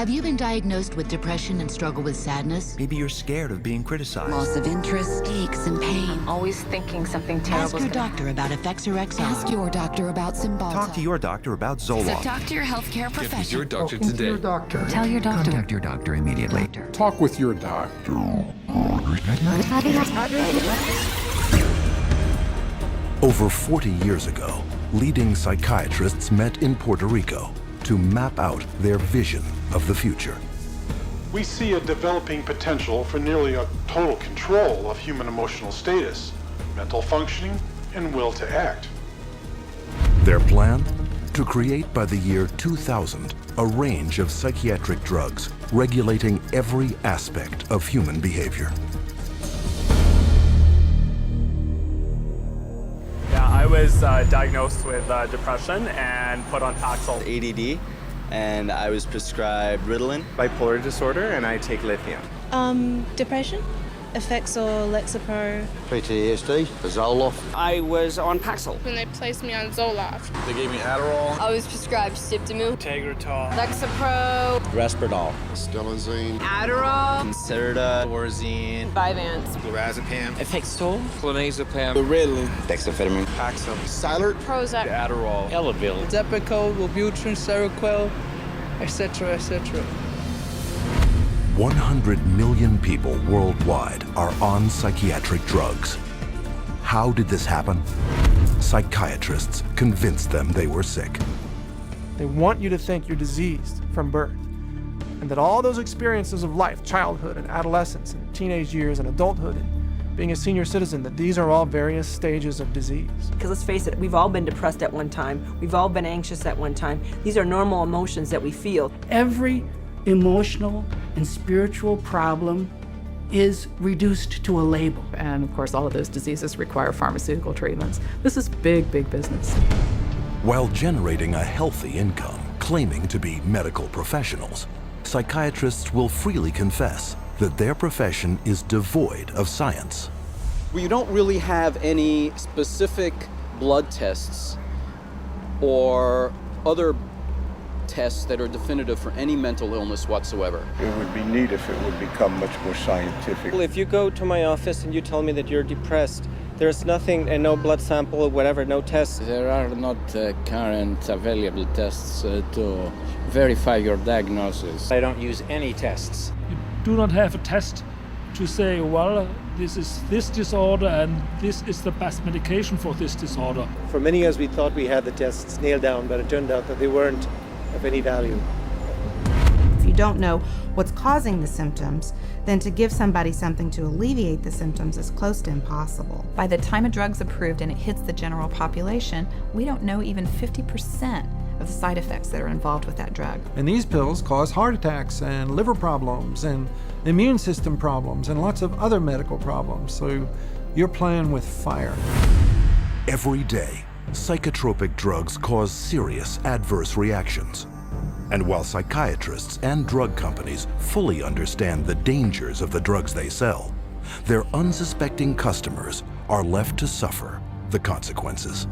Have you been diagnosed with depression and struggle with sadness? Maybe you're scared of being criticized. Loss of interest, aches and pain. Always thinking something terrible. Ask your doctor about Effects or XR. Ask your doctor about Cymbalta. Talk to your doctor about Zoloft. Talk to your healthcare professional. Get with your doctor Talking today. to your doctor. Tell your doctor. Contact your doctor immediately. Talk with your doctor. Over 40 years ago, leading psychiatrists met in Puerto Rico to map out their vision of the future. We see a developing potential for nearly a total control of human emotional status, mental functioning, and will to act. Their plan? To create by the year 2000 a range of psychiatric drugs regulating every aspect of human behavior. I was diagnosed with depression and put on Paxil. ADD, and I was prescribed Ritalin. Bipolar disorder, and I take lithium. Depression, effects or Lexapro. PTSD, Zoloft. I was on Paxil. When they placed me on Zoloft. They gave me Adderall. I was prescribed Siptamil, Tegretol, Lexapro, Risperdal, Stelazine, Adderall, Concerta, Orazine, Vyvanse, Lorazepam, Effexor, Clonazepam, Ritalin, dexamphetamine, Paxil, Cylert, Prozac, Adderall, Elavil, Depakote, Wellbutrin, Seroquel, etc., etc. 100 million people worldwide are on psychiatric drugs. How did this happen? Psychiatrists convinced them they were sick. They want you to think you're diseased from birth, and that all those experiences of life, childhood and adolescence and teenage years and adulthood and being a senior citizen, that these are all various stages of disease. Because let's face it, we've all been depressed at one time. We've all been anxious at one time. These are normal emotions that we feel. Every emotional and spiritual problem is reduced to a label. And of course, all of those diseases require pharmaceutical treatments. This is big, big business. While generating a healthy income, claiming to be medical professionals, psychiatrists will freely confess that their profession is devoid of science. We don't really have any specific blood tests or other tests that are definitive for any mental illness whatsoever. It would be neat if it would become much more scientific. Well, if you go to my office and you tell me that you're depressed, there's nothing, and no blood sample or whatever, no tests. There are not current available tests to verify your diagnosis. I don't use any tests. You do not have a test to say, well, this is this disorder and this is the best medication for this disorder. For many years we thought we had the tests nailed down, but it turned out that they weren't of any value. If you don't know what's causing the symptoms, then to give somebody something to alleviate the symptoms is close to impossible. By the time a drug's approved and it hits the general population, we don't know even 50% of the side effects that are involved with that drug. And these pills cause heart attacks and liver problems and immune system problems and lots of other medical problems. So you're playing with fire. Every day, psychotropic drugs cause serious adverse reactions. And while psychiatrists and drug companies fully understand the dangers of the drugs they sell, their unsuspecting customers are left to suffer the consequences.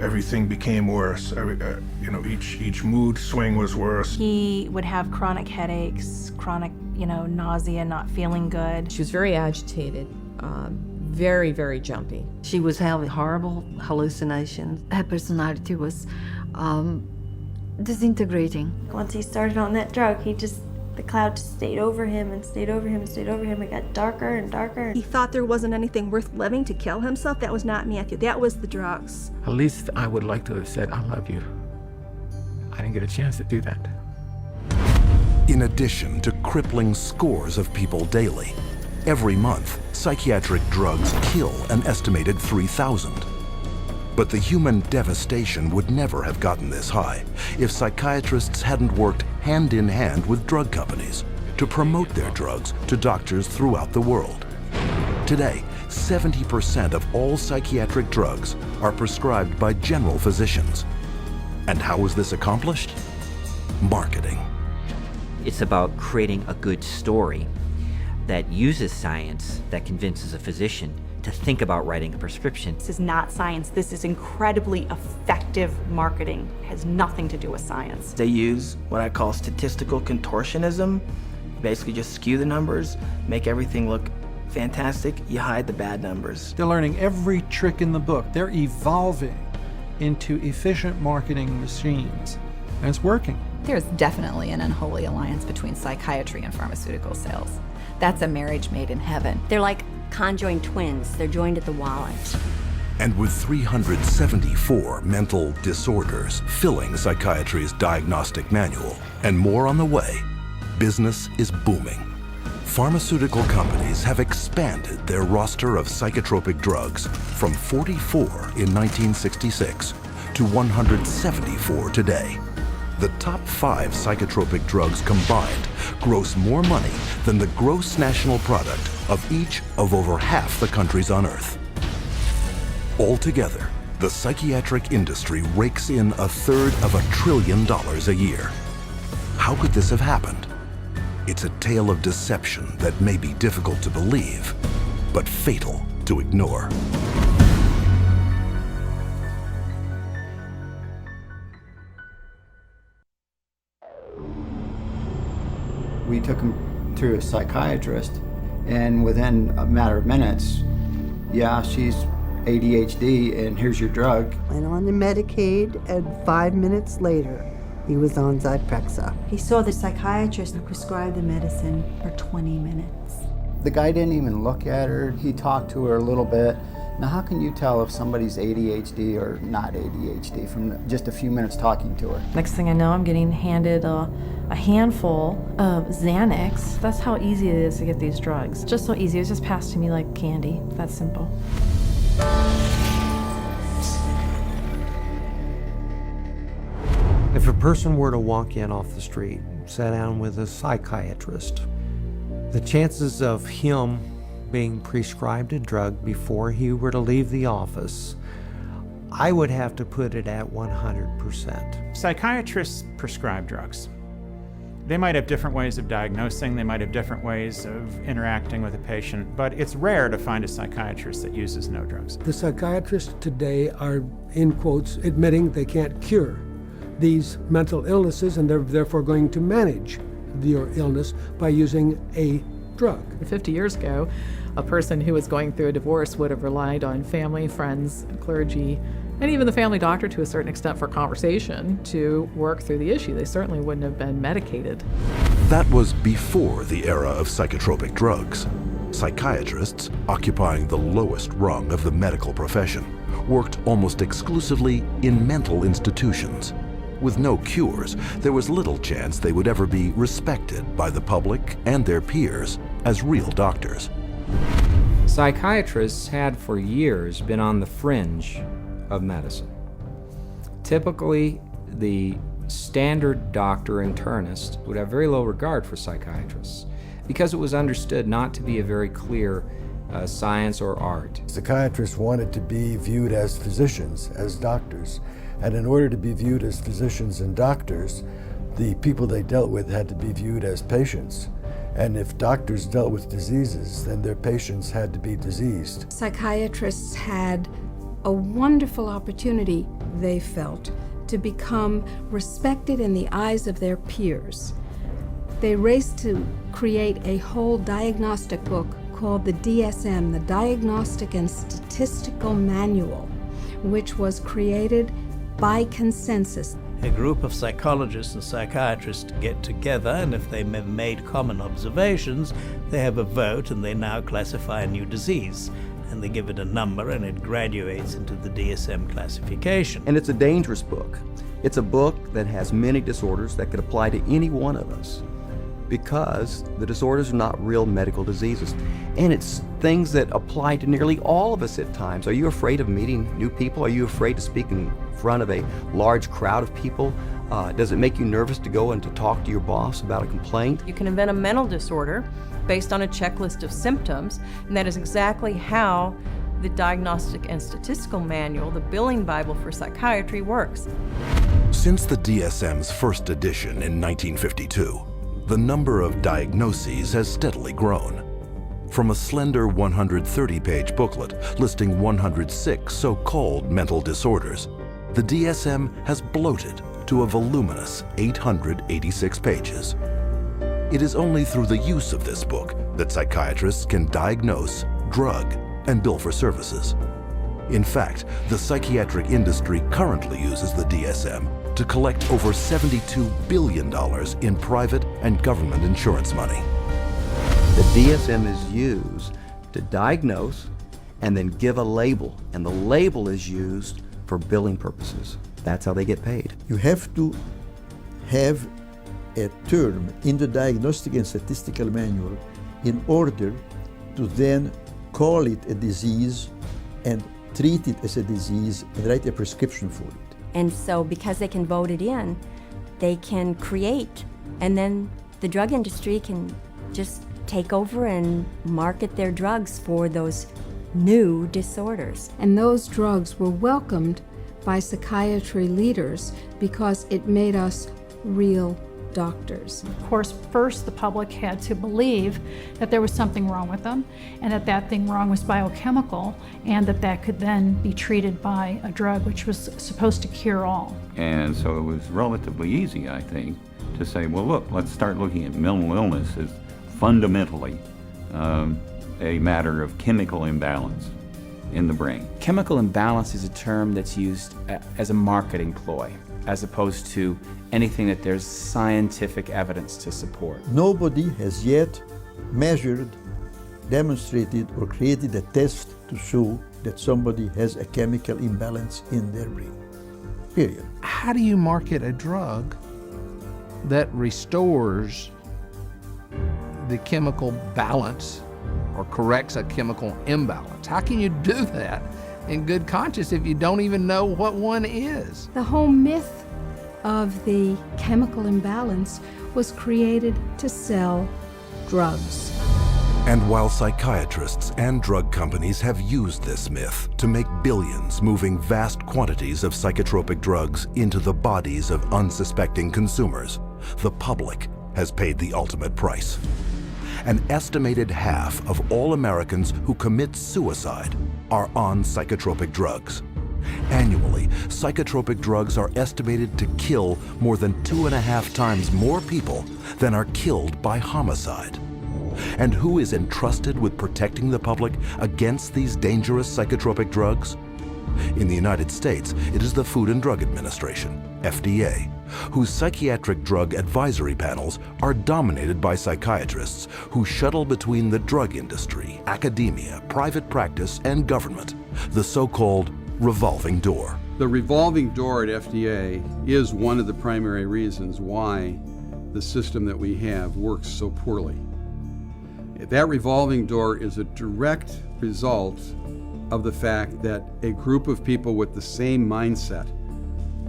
Everything became worse. Each mood swing was worse. He would have chronic headaches, chronic, nausea, not feeling good. She was very agitated, very, very jumpy. She was having horrible hallucinations. Her personality was disintegrating. Once he started on that drug, the cloud just stayed over him and stayed over him and stayed over him. It got darker and darker. He thought there wasn't anything worth living to kill himself. That was not Matthew. That was the drugs. At least I would like to have said, I love you. I didn't get a chance to do that. In addition to crippling scores of people daily, every month, psychiatric drugs kill an estimated 3,000. But the human devastation would never have gotten this high if psychiatrists hadn't worked hand in hand with drug companies to promote their drugs to doctors throughout the world. Today, 70% of all psychiatric drugs are prescribed by general physicians. And how is this accomplished? Marketing. It's about creating a good story that uses science that convinces a physician to think about writing a prescription. This is not science. This is incredibly effective marketing. It has nothing to do with science. They use what I call statistical contortionism. Basically just skew the numbers, make everything look fantastic, you hide the bad numbers. They're learning every trick in the book. They're evolving into efficient marketing machines, and it's working. There's definitely an unholy alliance between psychiatry and pharmaceutical sales. That's a marriage made in heaven. They're like conjoined twins. They're joined at the wallet. And with 374 mental disorders filling psychiatry's diagnostic manual, and more on the way, business is booming. Pharmaceutical companies have expanded their roster of psychotropic drugs from 44 in 1966 to 174 today. The top 5 psychotropic drugs combined gross more money than the gross national product of each of over half the countries on Earth. Altogether, the psychiatric industry rakes in $1/3 of $1 trillion a year. How could this have happened? It's a tale of deception that may be difficult to believe, but fatal to ignore. We took him to a psychiatrist, and within a matter of minutes, yeah, she's ADHD, and here's your drug. Went on the Medicaid, and 5 minutes later, he was on Zyprexa. He saw the psychiatrist who prescribed the medicine for 20 minutes. The guy didn't even look at her. He talked to her a little bit. Now, how can you tell if somebody's ADHD or not ADHD from just a few minutes talking to her? Next thing I know, I'm getting handed a handful of Xanax. That's how easy it is to get these drugs. Just so easy. It was just passed to me like candy. That's simple. If a person were to walk in off the street, sit down with a psychiatrist, the chances of him being prescribed a drug before he were to leave the office, I would have to put it at 100%. Psychiatrists prescribe drugs. They might have different ways of diagnosing, they might have different ways of interacting with a patient, but it's rare to find a psychiatrist that uses no drugs. The psychiatrists today are, in quotes, admitting they can't cure these mental illnesses, and they're therefore going to manage your illness by using a drug. 50 years ago, a person who was going through a divorce would have relied on family, friends, clergy, and even the family doctor to a certain extent for conversation to work through the issue. They certainly wouldn't have been medicated. That was before the era of psychotropic drugs. Psychiatrists, occupying the lowest rung of the medical profession, worked almost exclusively in mental institutions. With no cures, there was little chance they would ever be respected by the public and their peers as real doctors. Psychiatrists had for years been on the fringe of medicine. Typically, the standard doctor internist would have very low regard for psychiatrists because it was understood not to be a very clear science or art. Psychiatrists wanted to be viewed as physicians, as doctors. And in order to be viewed as physicians and doctors, the people they dealt with had to be viewed as patients. And if doctors dealt with diseases, then their patients had to be diseased. Psychiatrists had a wonderful opportunity, they felt, to become respected in the eyes of their peers. They raced to create a whole diagnostic book called the DSM, the Diagnostic and Statistical Manual, which was created by consensus. A group of psychologists and psychiatrists get together, and if they made common observations, they have a vote and they now classify a new disease. And they give it a number and it graduates into the DSM classification. And it's a dangerous book. It's a book that has many disorders that could apply to any one of us because the disorders are not real medical diseases. And it's things that apply to nearly all of us at times. Are you afraid of meeting new people? Are you afraid to speak in front of a large crowd of people? Does it make you nervous to go and to talk to your boss about a complaint? You can invent a mental disorder based on a checklist of symptoms, and that is exactly how the Diagnostic and Statistical Manual, the billing Bible for psychiatry, works. Since the DSM's first edition in 1952, the number of diagnoses has steadily grown. From a slender 130-page booklet listing 106 so-called mental disorders, the DSM has bloated to a voluminous 886 pages. It is only through the use of this book that psychiatrists can diagnose, drug, and bill for services. In fact, the psychiatric industry currently uses the DSM to collect over $72 billion in private and government insurance money. The DSM is used to diagnose and then give a label, and the label is used for billing purposes. That's how they get paid. You have to have a term in the Diagnostic and Statistical Manual in order to then call it a disease and treat it as a disease and write a prescription for it. And so because they can vote it in, they can create, and then the drug industry can just take over and market their drugs for those new disorders. And those drugs were welcomed by psychiatry leaders because it made us real doctors. Of course, first the public had to believe that there was something wrong with them, and that that thing wrong was biochemical, and that that could then be treated by a drug which was supposed to cure all. And so it was relatively easy, I think, to say, well, look, let's start looking at mental illness as fundamentally a matter of chemical imbalance in the brain. Chemical imbalance is a term that's used as a marketing ploy, as opposed to anything that there's scientific evidence to support. Nobody has yet measured, demonstrated, or created a test to show that somebody has a chemical imbalance in their brain. Period. How do you market a drug that restores the chemical balance or corrects a chemical imbalance? How can you do that in good conscience if you don't even know what one is? The whole myth of the chemical imbalance was created to sell drugs. And while psychiatrists and drug companies have used this myth to make billions moving vast quantities of psychotropic drugs into the bodies of unsuspecting consumers, the public has paid the ultimate price. An estimated half of all Americans who commit suicide are on psychotropic drugs. Annually, psychotropic drugs are estimated to kill more than 2.5 times more people than are killed by homicide. And who is entrusted with protecting the public against these dangerous psychotropic drugs? In the United States, it is the Food and Drug Administration, FDA, whose psychiatric drug advisory panels are dominated by psychiatrists who shuttle between the drug industry, academia, private practice, and government, the so-called revolving door. The revolving door at FDA is one of the primary reasons why the system that we have works so poorly. That revolving door is a direct result of the fact that a group of people with the same mindset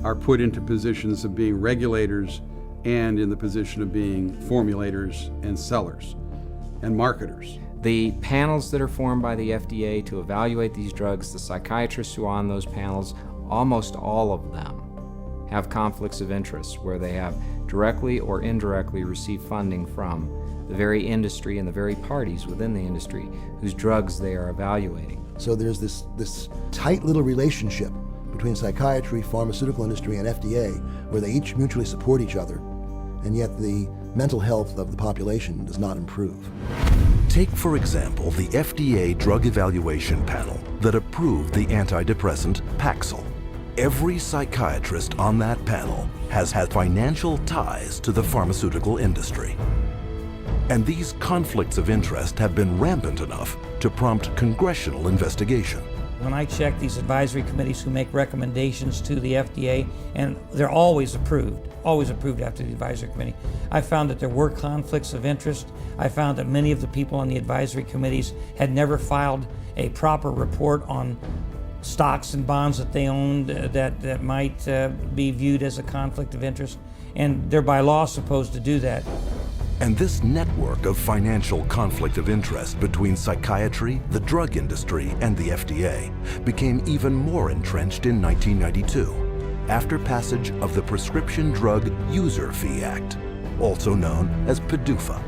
are put into positions of being regulators and in the position of being formulators and sellers and marketers. The panels that are formed by the FDA to evaluate these drugs, the psychiatrists who are on those panels, almost all of them have conflicts of interest where they have directly or indirectly received funding from the very industry and the very parties within the industry whose drugs they are evaluating. So there's this tight little relationship between psychiatry, pharmaceutical industry, and FDA where they each mutually support each other, and yet the mental health of the population does not improve. Take, for example, the FDA drug evaluation panel that approved the antidepressant Paxil. Every psychiatrist on that panel has had financial ties to the pharmaceutical industry. And these conflicts of interest have been rampant enough to prompt congressional investigation. When I check these advisory committees who make recommendations to the FDA, and they're always approved after the advisory committee, I found that there were conflicts of interest. I found that many of the people on the advisory committees had never filed a proper report on stocks and bonds that they owned that might be viewed as a conflict of interest, and they're by law supposed to do that. And this network of financial conflict of interest between psychiatry, the drug industry, and the FDA became even more entrenched in 1992, after passage of the Prescription Drug User Fee Act, also known as PDUFA.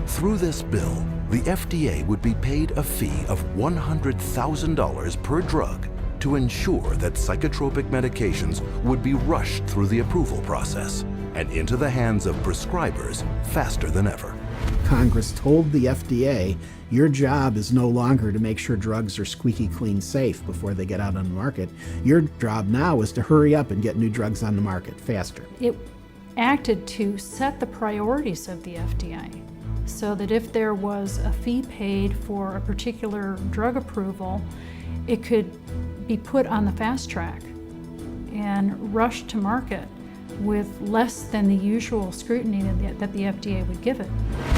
Through this bill, the FDA would be paid a fee of $100,000 per drug to ensure that psychotropic medications would be rushed through the approval process and into the hands of prescribers faster than ever. Congress told the FDA, your job is no longer to make sure drugs are squeaky clean safe before they get out on the market. Your job now is to hurry up and get new drugs on the market faster. It acted to set the priorities of the FDA so that if there was a fee paid for a particular drug approval, it could be put on the fast track and rushed to market with less than the usual scrutiny that the FDA would give it.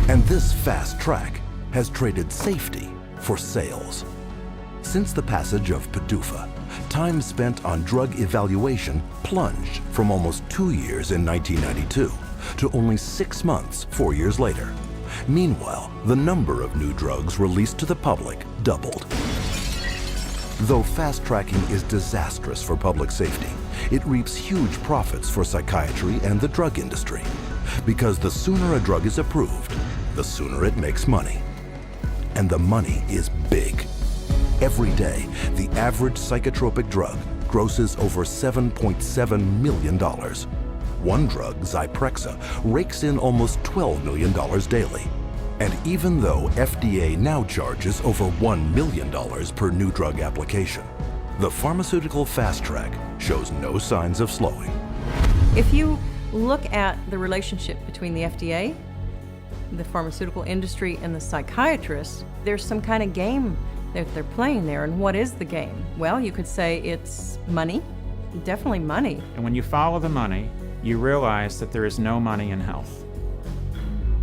And this fast track has traded safety for sales. Since the passage of PDUFA, time spent on drug evaluation plunged from almost 2 years in 1992 to only 6 months 4 years later. Meanwhile, the number of new drugs released to the public doubled. Though fast-tracking is disastrous for public safety, it reaps huge profits for psychiatry and the drug industry. Because the sooner a drug is approved, the sooner it makes money. And the money is big. Every day, the average psychotropic drug grosses over $7.7 million. One drug, Zyprexa, rakes in almost $12 million daily. And even though FDA now charges over $1 million per new drug application, the pharmaceutical fast track shows no signs of slowing. If you look at the relationship between the FDA, the pharmaceutical industry, and the psychiatrists, there's some kind of game that they're playing there. And what is the game? Well, you could say it's money, definitely money. And when you follow the money, you realize that there is no money in health.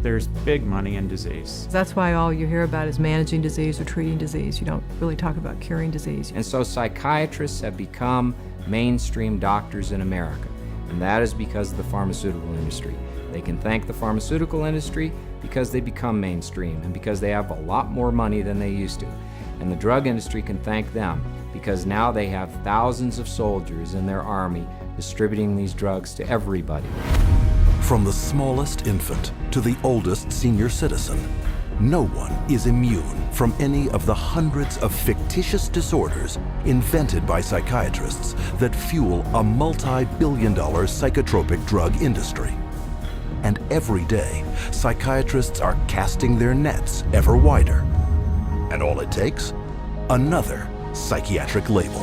There's big money in disease. That's why all you hear about is managing disease or treating disease. You don't really talk about curing disease. And so psychiatrists have become mainstream doctors in America. And that is because of the pharmaceutical industry. They can thank the pharmaceutical industry because they become mainstream and because they have a lot more money than they used to. And the drug industry can thank them because now they have thousands of soldiers in their army distributing these drugs to everybody. From the smallest infant to the oldest senior citizen, no one is immune from any of the hundreds of fictitious disorders invented by psychiatrists that fuel a multi-billion-dollar psychotropic drug industry. And every day, psychiatrists are casting their nets ever wider. And all it takes? Another psychiatric label.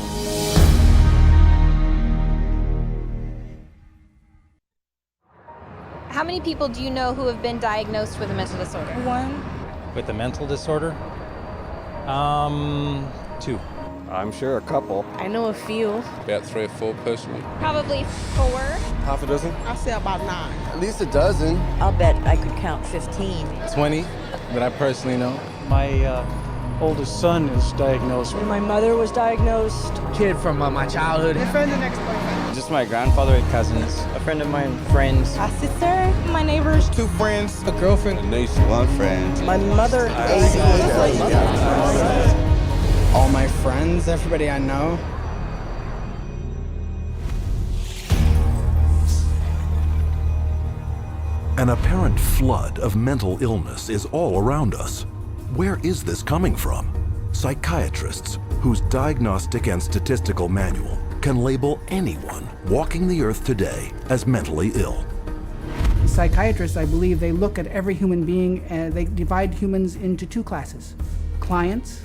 How many people do you know who have been diagnosed with a mental disorder? One. With a mental disorder? 2. I'm sure a couple. I know a few. About 3 or 4 personally. Probably 4. Half a dozen? I'll say about 9. At least a dozen. I'll bet I could count 15. 20 that I personally know. My oldest son is diagnosed. My mother was diagnosed. Kid from my childhood. My friend and ex-boyfriend. Just my grandfather and cousins. A friend of mine, friends. A sister, my neighbors. 2 friends. A girlfriend. A niece. 1 friend. My mother. All my friends, everybody I know. An apparent flood of mental illness is all around us. Where is this coming from? Psychiatrists, whose diagnostic and statistical manual can label anyone walking the earth today as mentally ill. Psychiatrists, I believe, they look at every human being and they divide humans into 2 classes, clients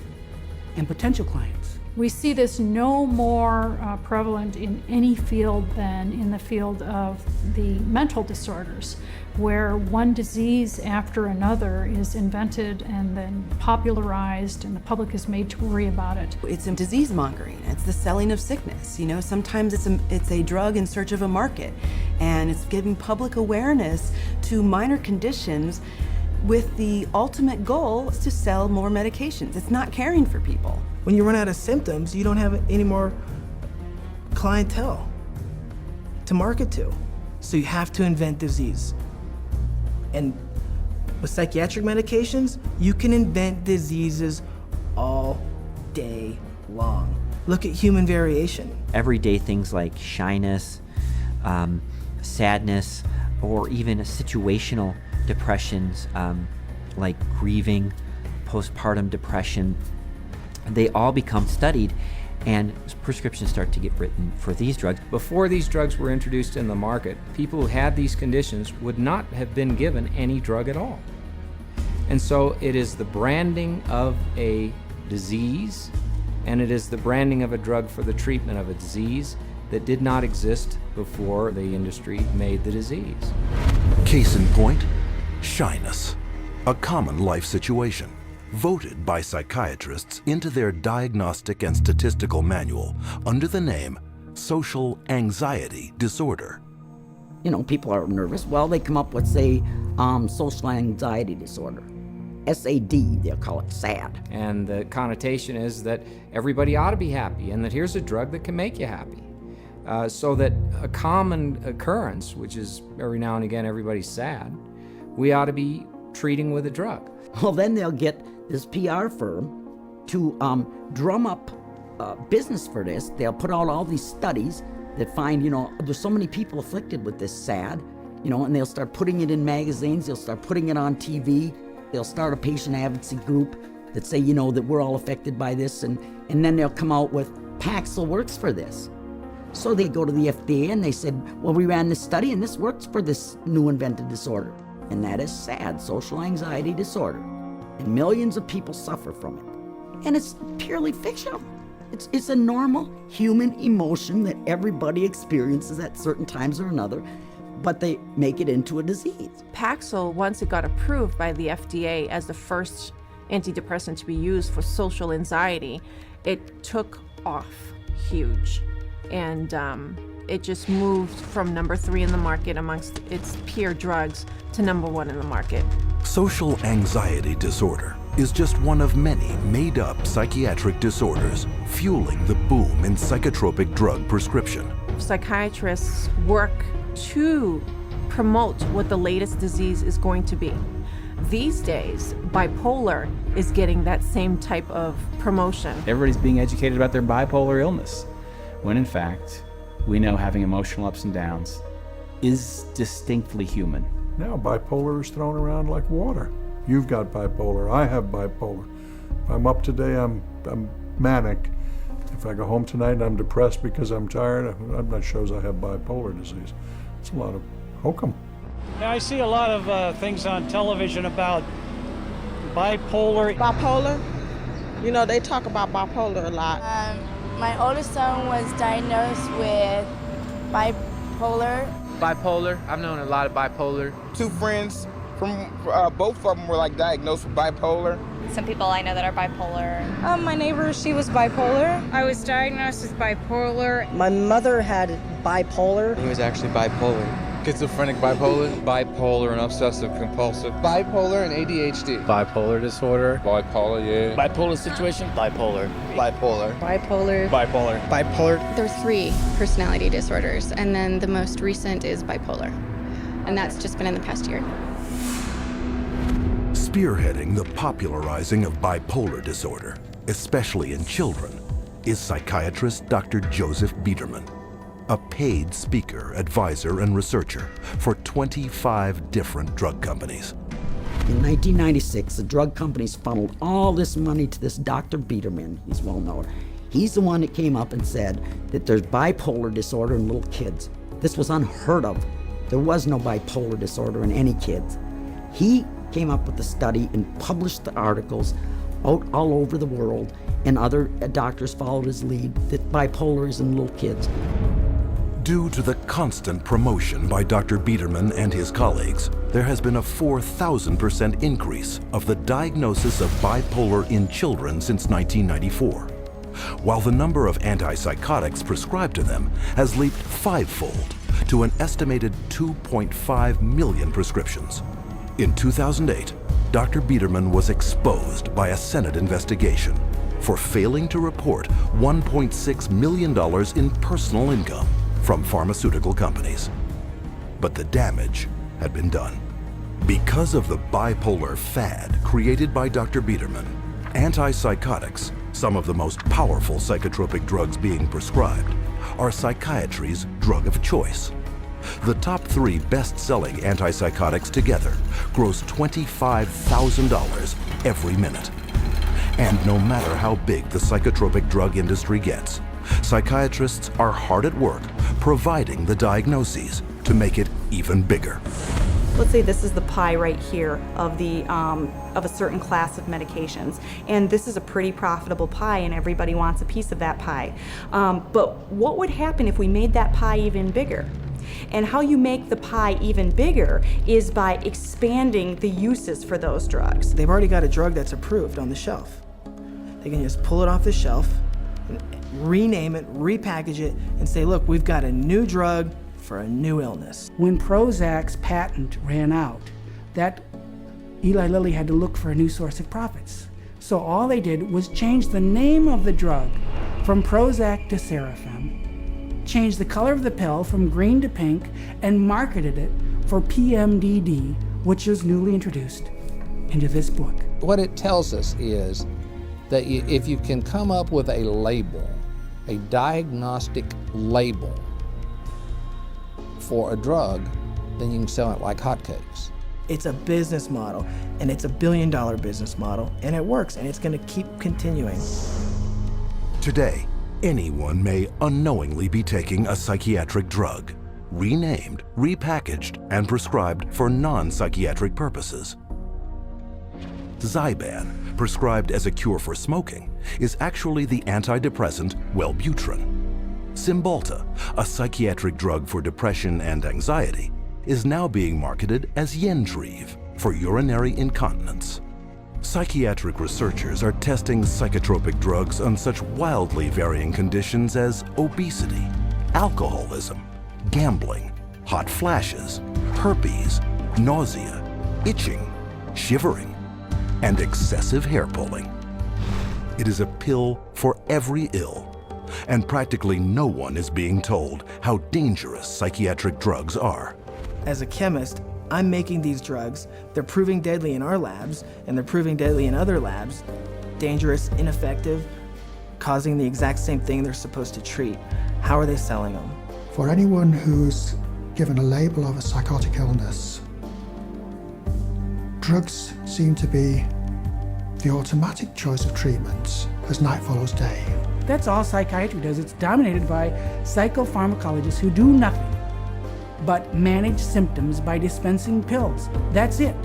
and potential clients. We see this no more prevalent in any field than in the field of the mental disorders, where one disease after another is invented and then popularized and the public is made to worry about it. It's a disease mongering. It's the selling of sickness. You know, sometimes it's a drug in search of a market, and it's giving public awareness to minor conditions with the ultimate goal is to sell more medications. It's not caring for people. When you run out of symptoms, you don't have any more clientele to market to. So you have to invent disease. And with psychiatric medications, you can invent diseases all day long. Look at human variation. Everyday things like shyness, sadness, or even situational depressions like grieving, postpartum depression, they all become studied, and prescriptions start to get written for these drugs. Before these drugs were introduced in the market, people who had these conditions would not have been given any drug at all. And so it is the branding of a disease, and it is the branding of a drug for the treatment of a disease that did not exist before the industry made the disease. Case in point, shyness, a common life situation, voted by psychiatrists into their diagnostic and statistical manual under the name social anxiety disorder. You know, people are nervous. Well, they come up with, say, social anxiety disorder. SAD, they'll call it SAD. And the connotation is that everybody ought to be happy, and that here's a drug that can make you happy. So that a common occurrence, which is every now and again everybody's sad, we ought to be treating with a drug. Well, then they'll get this PR firm to drum up business for this. They'll put out all these studies that find, you know, there's so many people afflicted with this SAD, you know, and they'll start putting it in magazines, they'll start putting it on TV, they'll start a patient advocacy group that say, you know, that we're all affected by this, and then they'll come out with Paxil works for this. So they go to the FDA and they said, well, we ran this study and this works for this new invented disorder. And that is SAD, social anxiety disorder. And millions of people suffer from it. And it's purely fictional. It's a normal human emotion that everybody experiences at certain times or another, but they make it into a disease. Paxil, once it got approved by the FDA as the first antidepressant to be used for social anxiety, it took off huge. And it just moved from number 3 in the market amongst its peer drugs to number 1 in the market. Social anxiety disorder is just one of many made-up psychiatric disorders fueling the boom in psychotropic drug prescription. Psychiatrists work to promote what the latest disease is going to be. These days, bipolar is getting that same type of promotion. Everybody's being educated about their bipolar illness, when in fact, we know having emotional ups and downs is distinctly human. Now bipolar is thrown around like water. You've got bipolar, I have bipolar. If I'm up today, I'm manic. If I go home tonight and I'm depressed because I'm tired, that shows I have bipolar disease. It's a lot of hokum. Yeah, I see a lot of things on television about bipolar. Bipolar? You know, they talk about bipolar a lot. My oldest son was diagnosed with bipolar. Bipolar, I've known a lot of bipolar. Two friends from both of them were like diagnosed with bipolar. Some people I know that are bipolar. My neighbor, she was bipolar. I was diagnosed with bipolar. My mother had bipolar. He was actually bipolar. Schizophrenic bipolar. Bipolar and obsessive compulsive. Bipolar and ADHD. Bipolar disorder. Bipolar, yeah. Bipolar situation. Bipolar. Bipolar. Bipolar. Bipolar. Bipolar. There's 3 personality disorders, and then the most recent is bipolar. And that's just been in the past year. Spearheading the popularizing of bipolar disorder, especially in children, is psychiatrist Dr. Joseph Biederman, a paid speaker, advisor, and researcher for 25 different drug companies. In 1996, the drug companies funneled all this money to this Dr. Biederman. He's well known. He's the one that came up and said that there's bipolar disorder in little kids. This was unheard of. There was no bipolar disorder in any kids. He came up with the study and published the articles out all over the world, and other doctors followed his lead that bipolar is in little kids. Due to the constant promotion by Dr. Biederman and his colleagues, there has been a 4,000% increase of the diagnosis of bipolar in children since 1994, while the number of antipsychotics prescribed to them has leaped 5-fold to an estimated 2.5 million prescriptions. In 2008, Dr. Biederman was exposed by a Senate investigation for failing to report $1.6 million in personal income from pharmaceutical companies. But the damage had been done. Because of the bipolar fad created by Dr. Biederman, antipsychotics, some of the most powerful psychotropic drugs being prescribed, are psychiatry's drug of choice. The top 3 best-selling antipsychotics together gross $25,000 every minute. And no matter how big the psychotropic drug industry gets, psychiatrists are hard at work providing the diagnoses to make it even bigger. Let's say this is the pie right here of a certain class of medications, and this is a pretty profitable pie, and everybody wants a piece of that pie. But what would happen if we made that pie even bigger? And how you make the pie even bigger is by expanding the uses for those drugs. They've already got a drug that's approved on the shelf. They can just pull it off the shelf, rename it, repackage it, and say, look, we've got a new drug for a new illness. When Prozac's patent ran out, that Eli Lilly had to look for a new source of profits. So all they did was change the name of the drug from Prozac to Serafem, change the color of the pill from green to pink, and marketed it for PMDD, which was newly introduced into this book. What it tells us is that if you can come up with a label, a diagnostic label for a drug, then you can sell it like hotcakes. It's a business model, and it's $1 billion business model, and it works, and it's going to keep continuing. Today, anyone may unknowingly be taking a psychiatric drug, renamed, repackaged, and prescribed for non-psychiatric purposes. Zyban, prescribed as a cure for smoking, is actually the antidepressant Wellbutrin. Cymbalta, a psychiatric drug for depression and anxiety, is now being marketed as Yentriv for urinary incontinence. Psychiatric researchers are testing psychotropic drugs on such wildly varying conditions as obesity, alcoholism, gambling, hot flashes, herpes, nausea, itching, shivering, and excessive hair pulling. It is a pill for every ill, and practically no one is being told how dangerous psychiatric drugs are. As a chemist, I'm making these drugs. They're proving deadly in our labs, and they're proving deadly in other labs. Dangerous, ineffective, causing the exact same thing they're supposed to treat. How are they selling them? For anyone who's given a label of a psychotic illness, drugs seem to be the automatic choice of treatment as night follows day. That's all psychiatry does. It's dominated by psychopharmacologists who do nothing but manage symptoms by dispensing pills. That's it.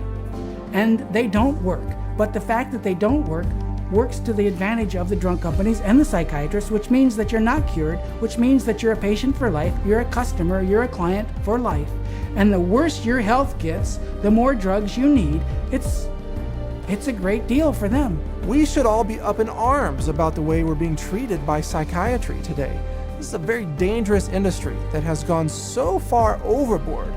And they don't work. But the fact that they don't work works to the advantage of the drug companies and the psychiatrists, which means that you're not cured, which means that you're a patient for life, you're a customer, you're a client for life. And the worse your health gets, the more drugs you need. It's a great deal for them. We should all be up in arms about the way we're being treated by psychiatry today. This is a very dangerous industry that has gone so far overboard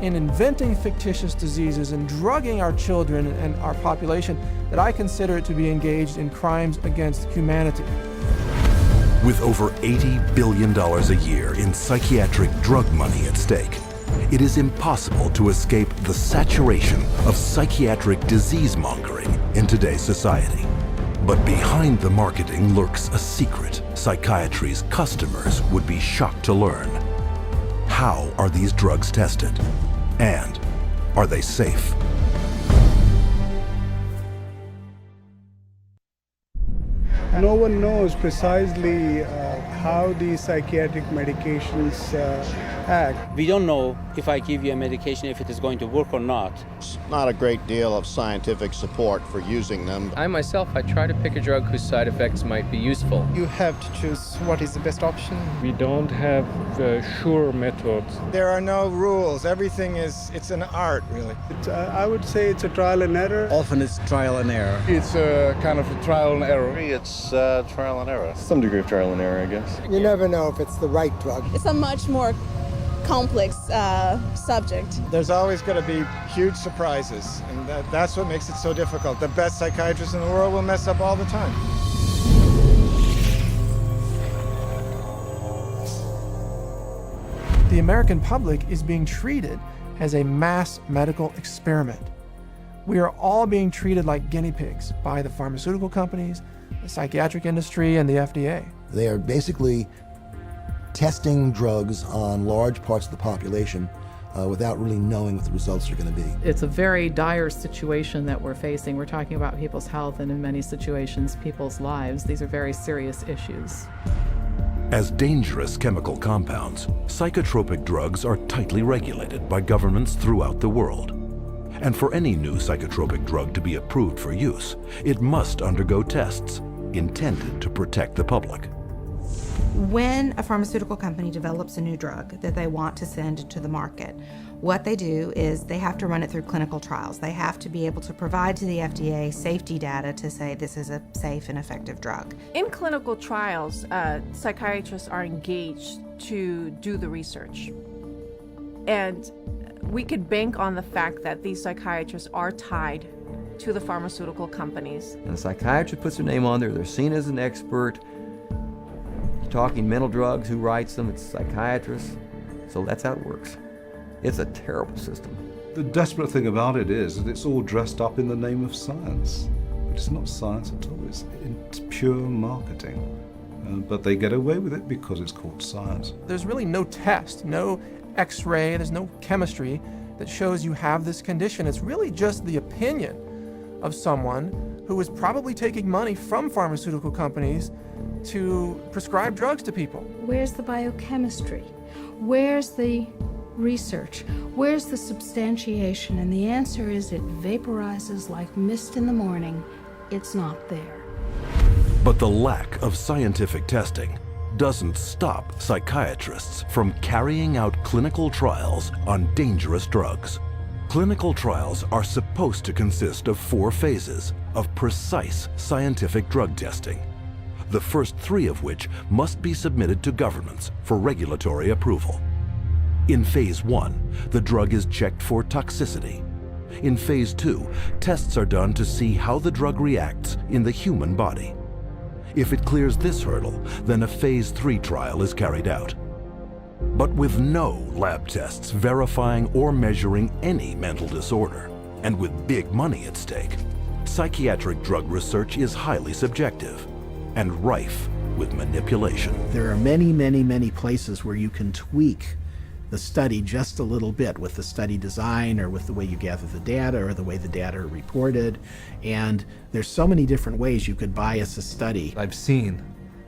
in inventing fictitious diseases and drugging our children and our population that I consider it to be engaged in crimes against humanity. With over $80 billion a year in psychiatric drug money at stake, it is impossible to escape the saturation of psychiatric disease-mongering in today's society. But behind the marketing lurks a secret psychiatry's customers would be shocked to learn. How are these drugs tested? And are they safe? No one knows precisely how these psychiatric medications act. We don't know if I give you a medication if it is going to work or not. There's not a great deal of scientific support for using them. I myself, I try to pick a drug whose side effects might be useful. You have to choose what is the best option. We don't have sure methods. There are no rules. Everything it's an art, really. I would say it's a trial and error. Often it's trial and error. It's kind of a trial and error. It's trial and error. Some degree of trial and error, I guess. You never know if it's the right drug. It's a much more complex subject. There's always going to be huge surprises, and that's what makes it so difficult. The best psychiatrists in the world will mess up all the time. The American public is being treated as a mass medical experiment. We are all being treated like guinea pigs by the pharmaceutical companies, the psychiatric industry, and the FDA. They are basically testing drugs on large parts of the population without really knowing what the results are going to be. It's a very dire situation that we're facing. We're talking about people's health and in many situations, people's lives. These are very serious issues. As dangerous chemical compounds, psychotropic drugs are tightly regulated by governments throughout the world. And for any new psychotropic drug to be approved for use, it must undergo tests intended to protect the public. When a pharmaceutical company develops a new drug that they want to send to the market, what they do is they have to run it through clinical trials. They have to be able to provide to the FDA safety data to say this is a safe and effective drug. In clinical trials, psychiatrists are engaged to do the research. And we could bank on the fact that these psychiatrists are tied to the pharmaceutical companies. And the psychiatrist puts their name on there, they're seen as an expert. You're talking mental drugs, who writes them? It's a psychiatrist. So that's how it works. It's a terrible system. The desperate thing about it is that it's all dressed up in the name of science. But it's not science at all, it's pure marketing. But they get away with it because it's called science. There's really no test, no X-ray, there's no chemistry that shows you have this condition. It's really just the opinion of someone who is probably taking money from pharmaceutical companies to prescribe drugs to people. Where's the biochemistry? Where's the research? Where's the substantiation? And the answer is it vaporizes like mist in the morning. It's not there. But the lack of scientific testing doesn't stop psychiatrists from carrying out clinical trials on dangerous drugs. Clinical trials are supposed to consist of 4 phases of precise scientific drug testing, the first 3 of which must be submitted to governments for regulatory approval. In phase 1, the drug is checked for toxicity. In phase 2, tests are done to see how the drug reacts in the human body. If it clears this hurdle, then a phase 3 trial is carried out. But with no lab tests verifying or measuring any mental disorder, and with big money at stake, psychiatric drug research is highly subjective and rife with manipulation. There are many, many, many places where you can tweak the study just a little bit with the study design or with the way you gather the data or the way the data are reported. And there's so many different ways you could bias a study. I've seen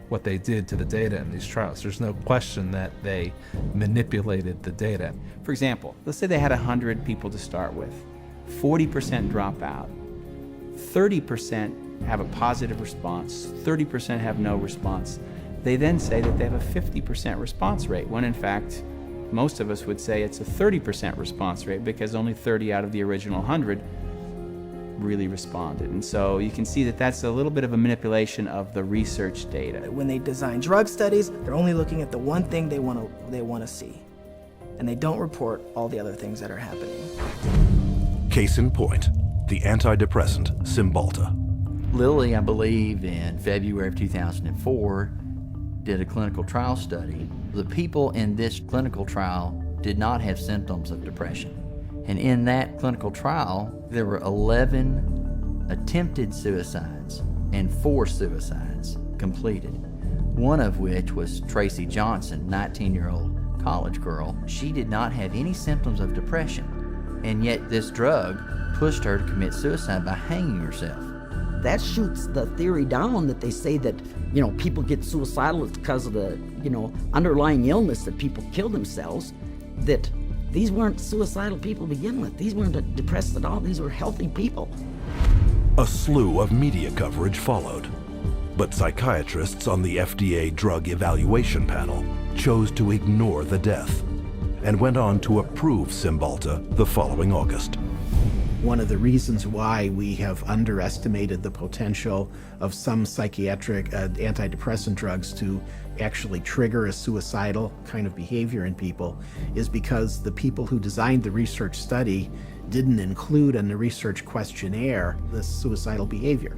what they did to the data in these trials. There's no question that they manipulated the data. For example, let's say they had 100 people to start with. 40% drop out. 30% have a positive response. 30% have no response. They then say that they have a 50% response rate, when in fact, most of us would say it's a 30% response rate because only 30 out of the original 100 really responded. And so you can see that that's a little bit of a manipulation of the research data. When they design drug studies, they're only looking at the one thing they want to see. And they don't report all the other things that are happening. Case in point, the antidepressant Cymbalta. Lilly, I believe, in February of 2004, did a clinical trial study. The people in this clinical trial did not have symptoms of depression. And in that clinical trial, there were 11 attempted suicides and 4 suicides completed. One of which was Tracy Johnson, 19-year-old college girl. She did not have any symptoms of depression, and yet this drug pushed her to commit suicide by hanging herself. That shoots the theory down that they say that, people get suicidal because of the, underlying illness that people kill themselves, that these weren't suicidal people to begin with. These weren't depressed at all. These were healthy people. A slew of media coverage followed, but psychiatrists on the FDA Drug Evaluation Panel chose to ignore the death and went on to approve Cymbalta the following August. One of the reasons why we have underestimated the potential of some psychiatric antidepressant drugs to actually trigger a suicidal kind of behavior in people is because the people who designed the research study didn't include in the research questionnaire this suicidal behavior.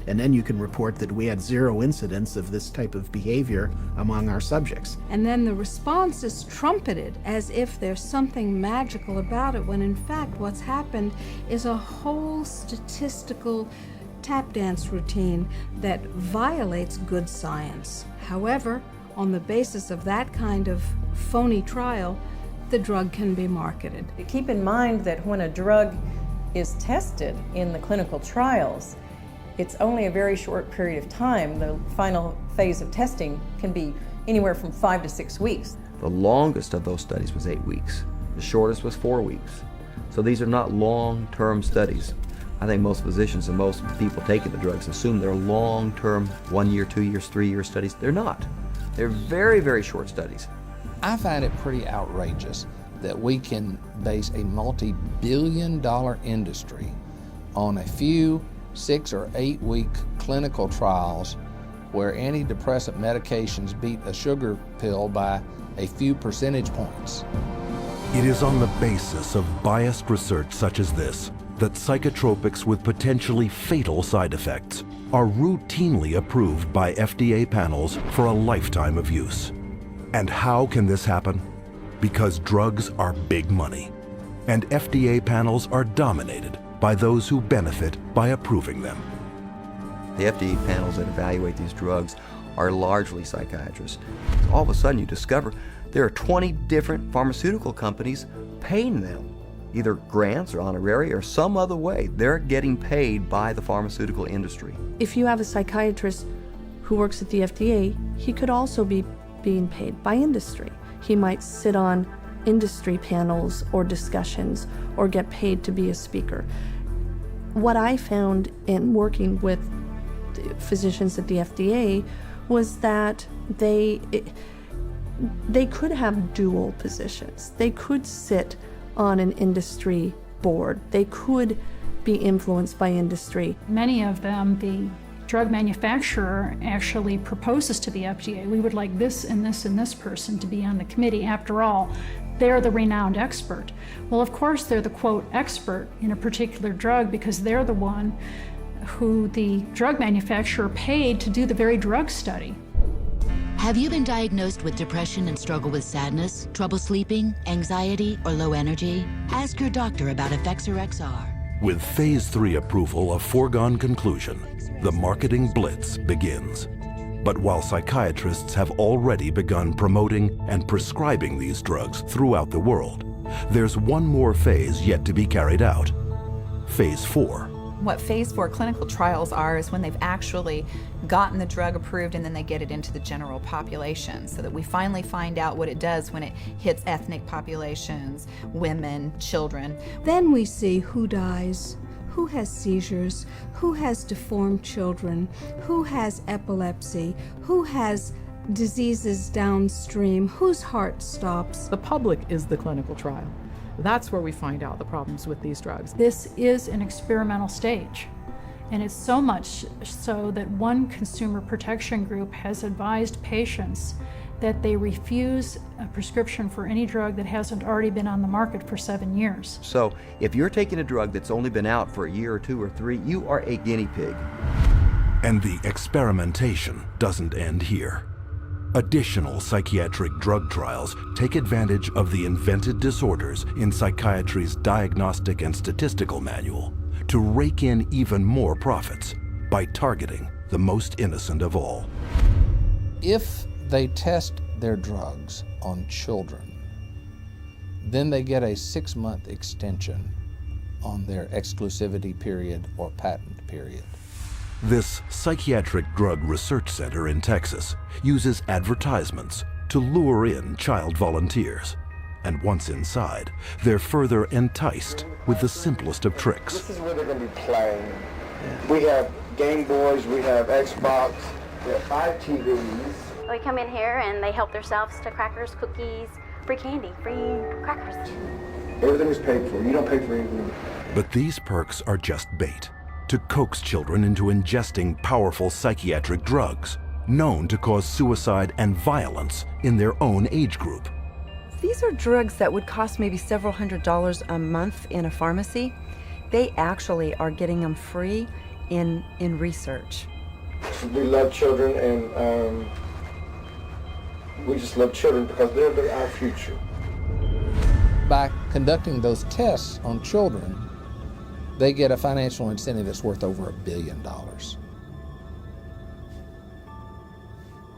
And then you can report that we had 0 incidents of this type of behavior among our subjects. And then the response is trumpeted as if there's something magical about it, when in fact what's happened is a whole statistical tap dance routine that violates good science. However, on the basis of that kind of phony trial, the drug can be marketed. Keep in mind that when a drug is tested in the clinical trials, it's only a very short period of time. The final phase of testing can be anywhere from 5 to 6 weeks. The longest of those studies was 8 weeks. The shortest was 4 weeks. So these are not long-term studies. I think most physicians and most people taking the drugs assume they're long-term, 1 year, 2 years, 3 year studies. They're not. They're very, very short studies. I find it pretty outrageous that we can base a multi-billion-dollar industry on a few 6 or 8 week clinical trials where antidepressant medications beat a sugar pill by a few percentage points. It is on the basis of biased research such as this that psychotropics with potentially fatal side effects are routinely approved by FDA panels for a lifetime of use. And how can this happen? Because drugs are big money, and FDA panels are dominated by those who benefit by approving them. The FDA panels that evaluate these drugs are largely psychiatrists. All of a sudden you discover there are 20 different pharmaceutical companies paying them, either grants or honorary or some other way. They're getting paid by the pharmaceutical industry. If you have a psychiatrist who works at the FDA, he could also be being paid by industry. He might sit on industry panels or discussions or get paid to be a speaker. What I found in working with physicians at the FDA was that they could have dual positions. They could sit on an industry board. They could be influenced by industry. Many of them, the drug manufacturer actually proposes to the FDA, we would like this and this and this person to be on the committee. After all, they're the renowned expert. Well, of course, they're the, quote, expert in a particular drug because they're the one who the drug manufacturer paid to do the very drug study. Have you been diagnosed with depression and struggle with sadness, trouble sleeping, anxiety, or low energy? Ask your doctor about Effexor XR. With Phase 3 approval a foregone conclusion, the marketing blitz begins. But while psychiatrists have already begun promoting and prescribing these drugs throughout the world, there's one more phase yet to be carried out. Phase 4. What Phase 4 clinical trials are is when they've actually gotten the drug approved and then they get it into the general population so that we finally find out what it does when it hits ethnic populations, women, children. Then we see who dies, who has seizures, who has deformed children, who has epilepsy, who has diseases downstream, whose heart stops. The public is the clinical trial. That's where we find out the problems with these drugs. This is an experimental stage, and it's so much so that one consumer protection group has advised patients that they refuse a prescription for any drug that hasn't already been on the market for 7 years. So if you're taking a drug that's only been out for a year or 2 or 3, you are a guinea pig. And the experimentation doesn't end here. Additional psychiatric drug trials take advantage of the invented disorders in psychiatry's Diagnostic and Statistical Manual to rake in even more profits by targeting the most innocent of all. If they test their drugs on children, then they get a 6-month extension on their exclusivity period or patent period. This psychiatric drug research center in Texas uses advertisements to lure in child volunteers. And once inside, they're further enticed with the simplest of tricks. This is where they're going to be playing. We have Game Boys, we have Xbox, we have 5 TVs. They come in here and they help themselves to crackers, cookies, free candy, free crackers. Everything is paid for. You don't pay for anything. But these perks are just bait to coax children into ingesting powerful psychiatric drugs known to cause suicide and violence in their own age group. These are drugs that would cost maybe several $100s a month in a pharmacy. They actually are getting them free in research. We love children, and we just love children because they're our future. By conducting those tests on children, they get a financial incentive that's worth over $1 billion.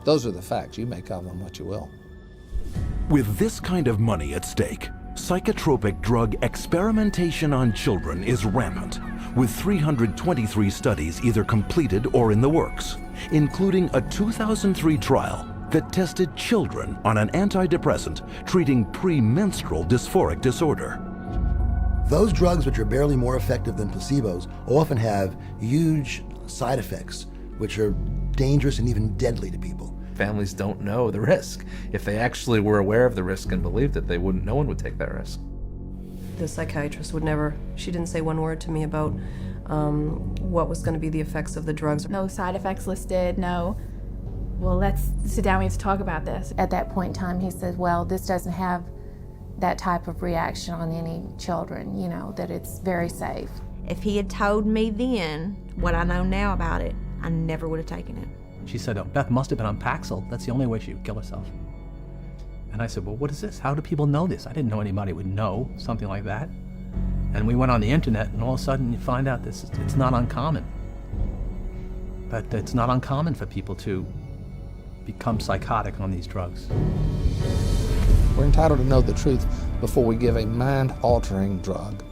Those are the facts. You make of them what you will. With this kind of money at stake, psychotropic drug experimentation on children is rampant, with 323 studies either completed or in the works, including a 2003 trial that tested children on an antidepressant treating premenstrual dysphoric disorder. Those drugs which are barely more effective than placebos often have huge side effects which are dangerous and even deadly to people. Families don't know the risk. If they actually were aware of the risk and believed it, no one would take that risk. The psychiatrist she didn't say one word to me about what was going to be the effects of the drugs. No side effects listed, no, well, let's sit down, we have to talk about this. At that point in time, he said, well, this doesn't have that type of reaction on any children, that it's very safe. If he had told me then what I know now about it, I never would have taken it. She said, oh, Beth must have been on Paxil. That's the only way she would kill herself. And I said, well, what is this? How do people know this? I didn't know anybody would know something like that. And we went on the internet, and all of a sudden you find out it's not uncommon. But it's not uncommon for people to become psychotic on these drugs. We're entitled to know the truth before we give a mind-altering drug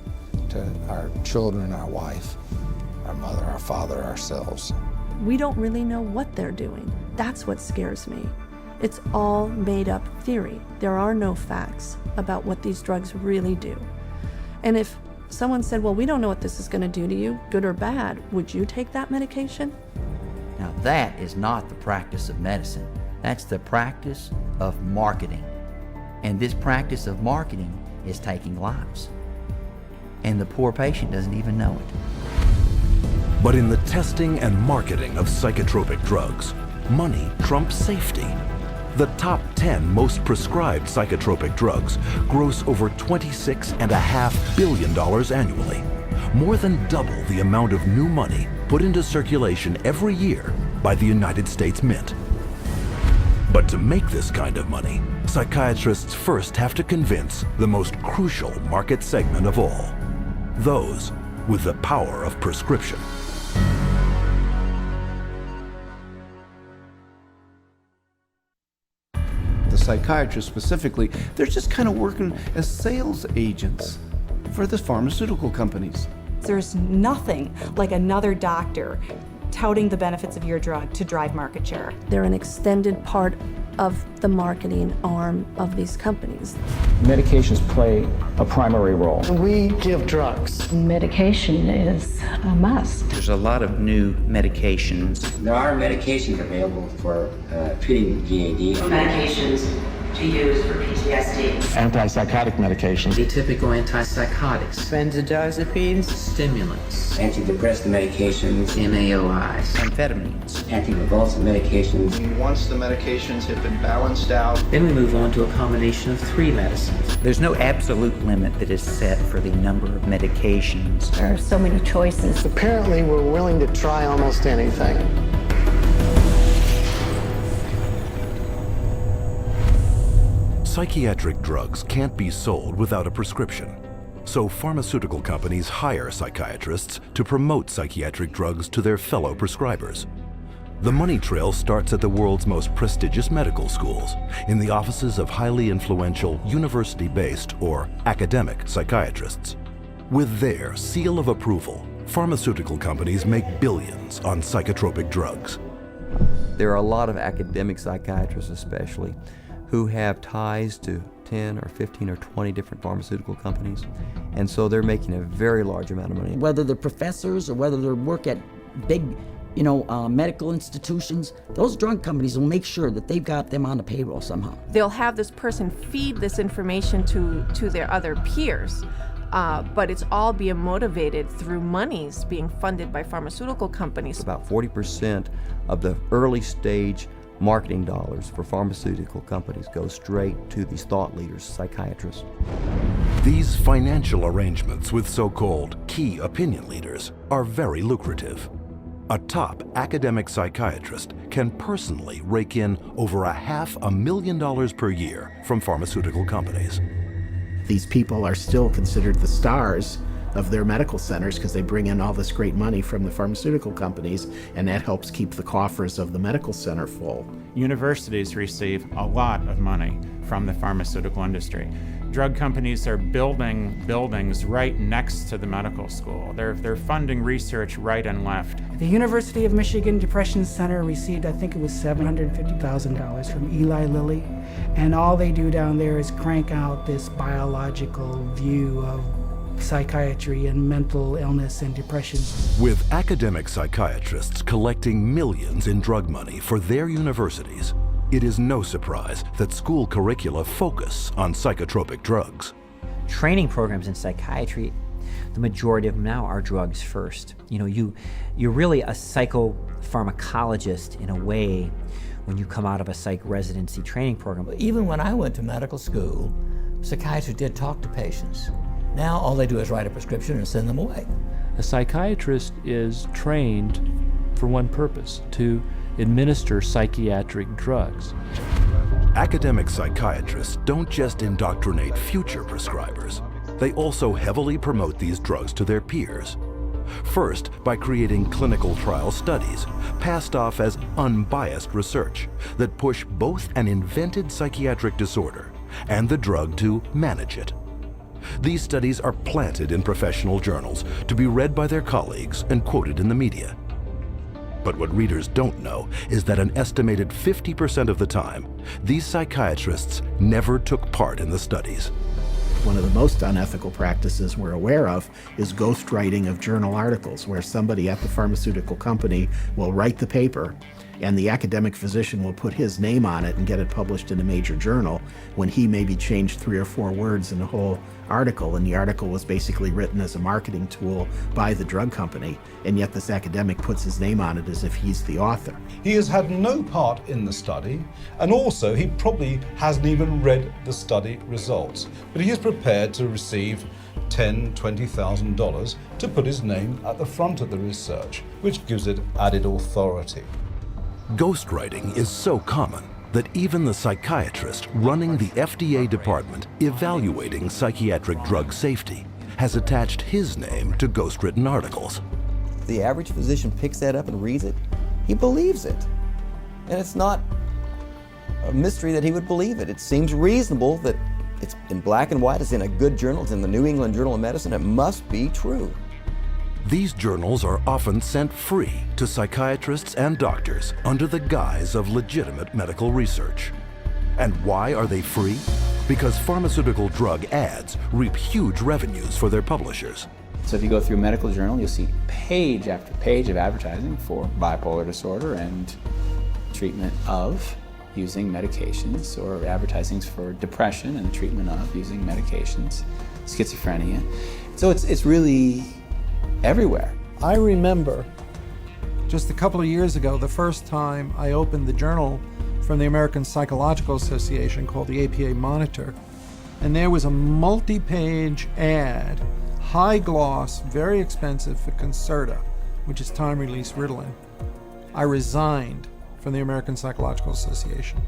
to our children, our wife, our mother, our father, ourselves. We don't really know what they're doing. That's what scares me. It's all made up theory. There are no facts about what these drugs really do. And if someone said, well, we don't know what this is going to do to you, good or bad, would you take that medication? Now that is not the practice of medicine. That's the practice of marketing. And this practice of marketing is taking lives. And the poor patient doesn't even know it. But in the testing and marketing of psychotropic drugs, money trumps safety. The top 10 most prescribed psychotropic drugs gross over $26.5 billion annually, more than double the amount of new money put into circulation every year by the United States Mint. But to make this kind of money, psychiatrists first have to convince the most crucial market segment of all, those with the power of prescription. The psychiatrists specifically, they're just kind of working as sales agents for the pharmaceutical companies. There's nothing like another doctor touting the benefits of your drug to drive market share. They're an extended part of the marketing arm of these companies. Medications play a primary role. We give drugs. Medication is a must. There's a lot of new medications. There are medications available for treating GAD. Medications to use for PTSD. Antipsychotic medications. Atypical antipsychotics. Benzodiazepines. Stimulants. Antidepressant medications. MAOIs. Amphetamines. Anticonvulsant medications. Once the medications have been balanced out, then we move on to a combination of 3 medicines. There's no absolute limit that is set for the number of medications. There are so many choices. Apparently, we're willing to try almost anything. Psychiatric drugs can't be sold without a prescription, so pharmaceutical companies hire psychiatrists to promote psychiatric drugs to their fellow prescribers. The money trail starts at the world's most prestigious medical schools, in the offices of highly influential university-based or academic psychiatrists. With their seal of approval, pharmaceutical companies make billions on psychotropic drugs. There are a lot of academic psychiatrists especially who have ties to 10 or 15 or 20 different pharmaceutical companies, and so they're making a very large amount of money. Whether they're professors or whether they work at big, medical institutions, those drug companies will make sure that they've got them on the payroll somehow. They'll have this person feed this information to their other peers, but it's all being motivated through monies being funded by pharmaceutical companies. About 40% of the early stage marketing dollars for pharmaceutical companies go straight to these thought leaders, psychiatrists. These financial arrangements with so-called key opinion leaders are very lucrative. A top academic psychiatrist can personally rake in over $500,000 per year from pharmaceutical companies. These people are still considered the stars of their medical centers because they bring in all this great money from the pharmaceutical companies, and that helps keep the coffers of the medical center full. Universities receive a lot of money from the pharmaceutical industry. Drug companies are building buildings right next to the medical school. They're funding research right and left. The University of Michigan Depression Center received, I think it was $750,000 from Eli Lilly, and all they do down there is crank out this biological view of psychiatry and mental illness and depression. With academic psychiatrists collecting millions in drug money for their universities, it is no surprise that school curricula focus on psychotropic drugs. Training programs in psychiatry, the majority of them now are drugs first. You know, you're really a psychopharmacologist in a way when you come out of a psych residency training program. Even when I went to medical school, psychiatrists did talk to patients. Now all they do is write a prescription and send them away. A psychiatrist is trained for one purpose, to administer psychiatric drugs. Academic psychiatrists don't just indoctrinate future prescribers. They also heavily promote these drugs to their peers. First, by creating clinical trial studies, passed off as unbiased research that push both an invented psychiatric disorder and the drug to manage it. These studies are planted in professional journals to be read by their colleagues and quoted in the media. But what readers don't know is that an estimated 50% of the time, these psychiatrists never took part in the studies. One of the most unethical practices we're aware of is ghostwriting of journal articles, where somebody at the pharmaceutical company will write the paper and the academic physician will put his name on it and get it published in a major journal when he maybe changed 3 or 4 words in the whole article, and the article was basically written as a marketing tool by the drug company, and yet this academic puts his name on it as if he's the author. He has had no part in the study, and also he probably hasn't even read the study results, but he is prepared to receive $10,000, $20,000 to put his name at the front of the research, which gives it added authority. Ghostwriting is so common that even the psychiatrist running the FDA department evaluating psychiatric drug safety has attached his name to ghostwritten articles. The average physician picks that up and reads it. He believes it. And it's not a mystery that he would believe it. It seems reasonable that it's in black and white, it's in a good journal, it's in the New England Journal of Medicine, it must be true. These journals are often sent free to psychiatrists and doctors under the guise of legitimate medical research. And why are they free? Because pharmaceutical drug ads reap huge revenues for their publishers. So if you go through a medical journal, you'll see page after page of advertising for bipolar disorder and treatment of using medications, or advertisings for depression and the treatment of using medications, schizophrenia. So it's really everywhere. I remember just a couple of years ago, the first time I opened the journal from the American Psychological Association called the APA Monitor, and there was a multi-page ad, high gloss, very expensive, for Concerta, which is time-release Ritalin. I resigned from the American Psychological Association.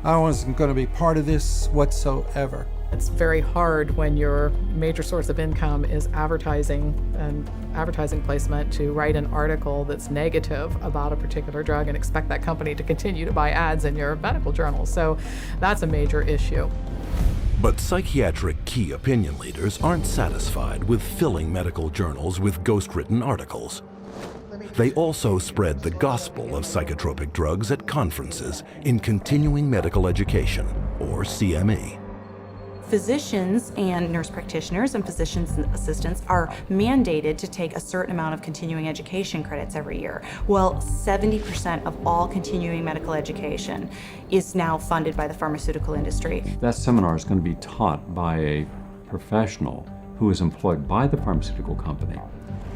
I wasn't going to be part of this whatsoever. It's very hard when your major source of income is advertising and advertising placement to write an article that's negative about a particular drug and expect that company to continue to buy ads in your medical journal. So that's a major issue. But psychiatric key opinion leaders aren't satisfied with filling medical journals with ghostwritten articles. They also spread the gospel of psychotropic drugs at conferences in continuing medical education, or CME. Physicians and nurse practitioners and physicians assistants are mandated to take a certain amount of continuing education credits every year. Well, 70% of all continuing medical education is now funded by the pharmaceutical industry. That seminar is going to be taught by a professional who is employed by the pharmaceutical company.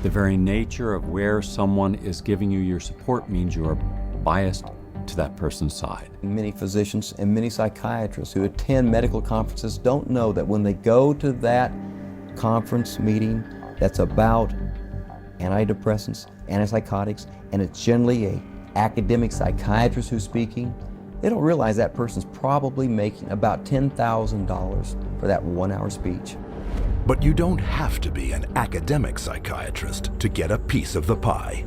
The very nature of where someone is giving you your support means you are biased to that person's side. Many physicians and many psychiatrists who attend medical conferences don't know that when they go to that conference meeting that's about antidepressants, antipsychotics, and it's generally an academic psychiatrist who's speaking, they don't realize that person's probably making about $10,000 for that 1-hour speech. But you don't have to be an academic psychiatrist to get a piece of the pie.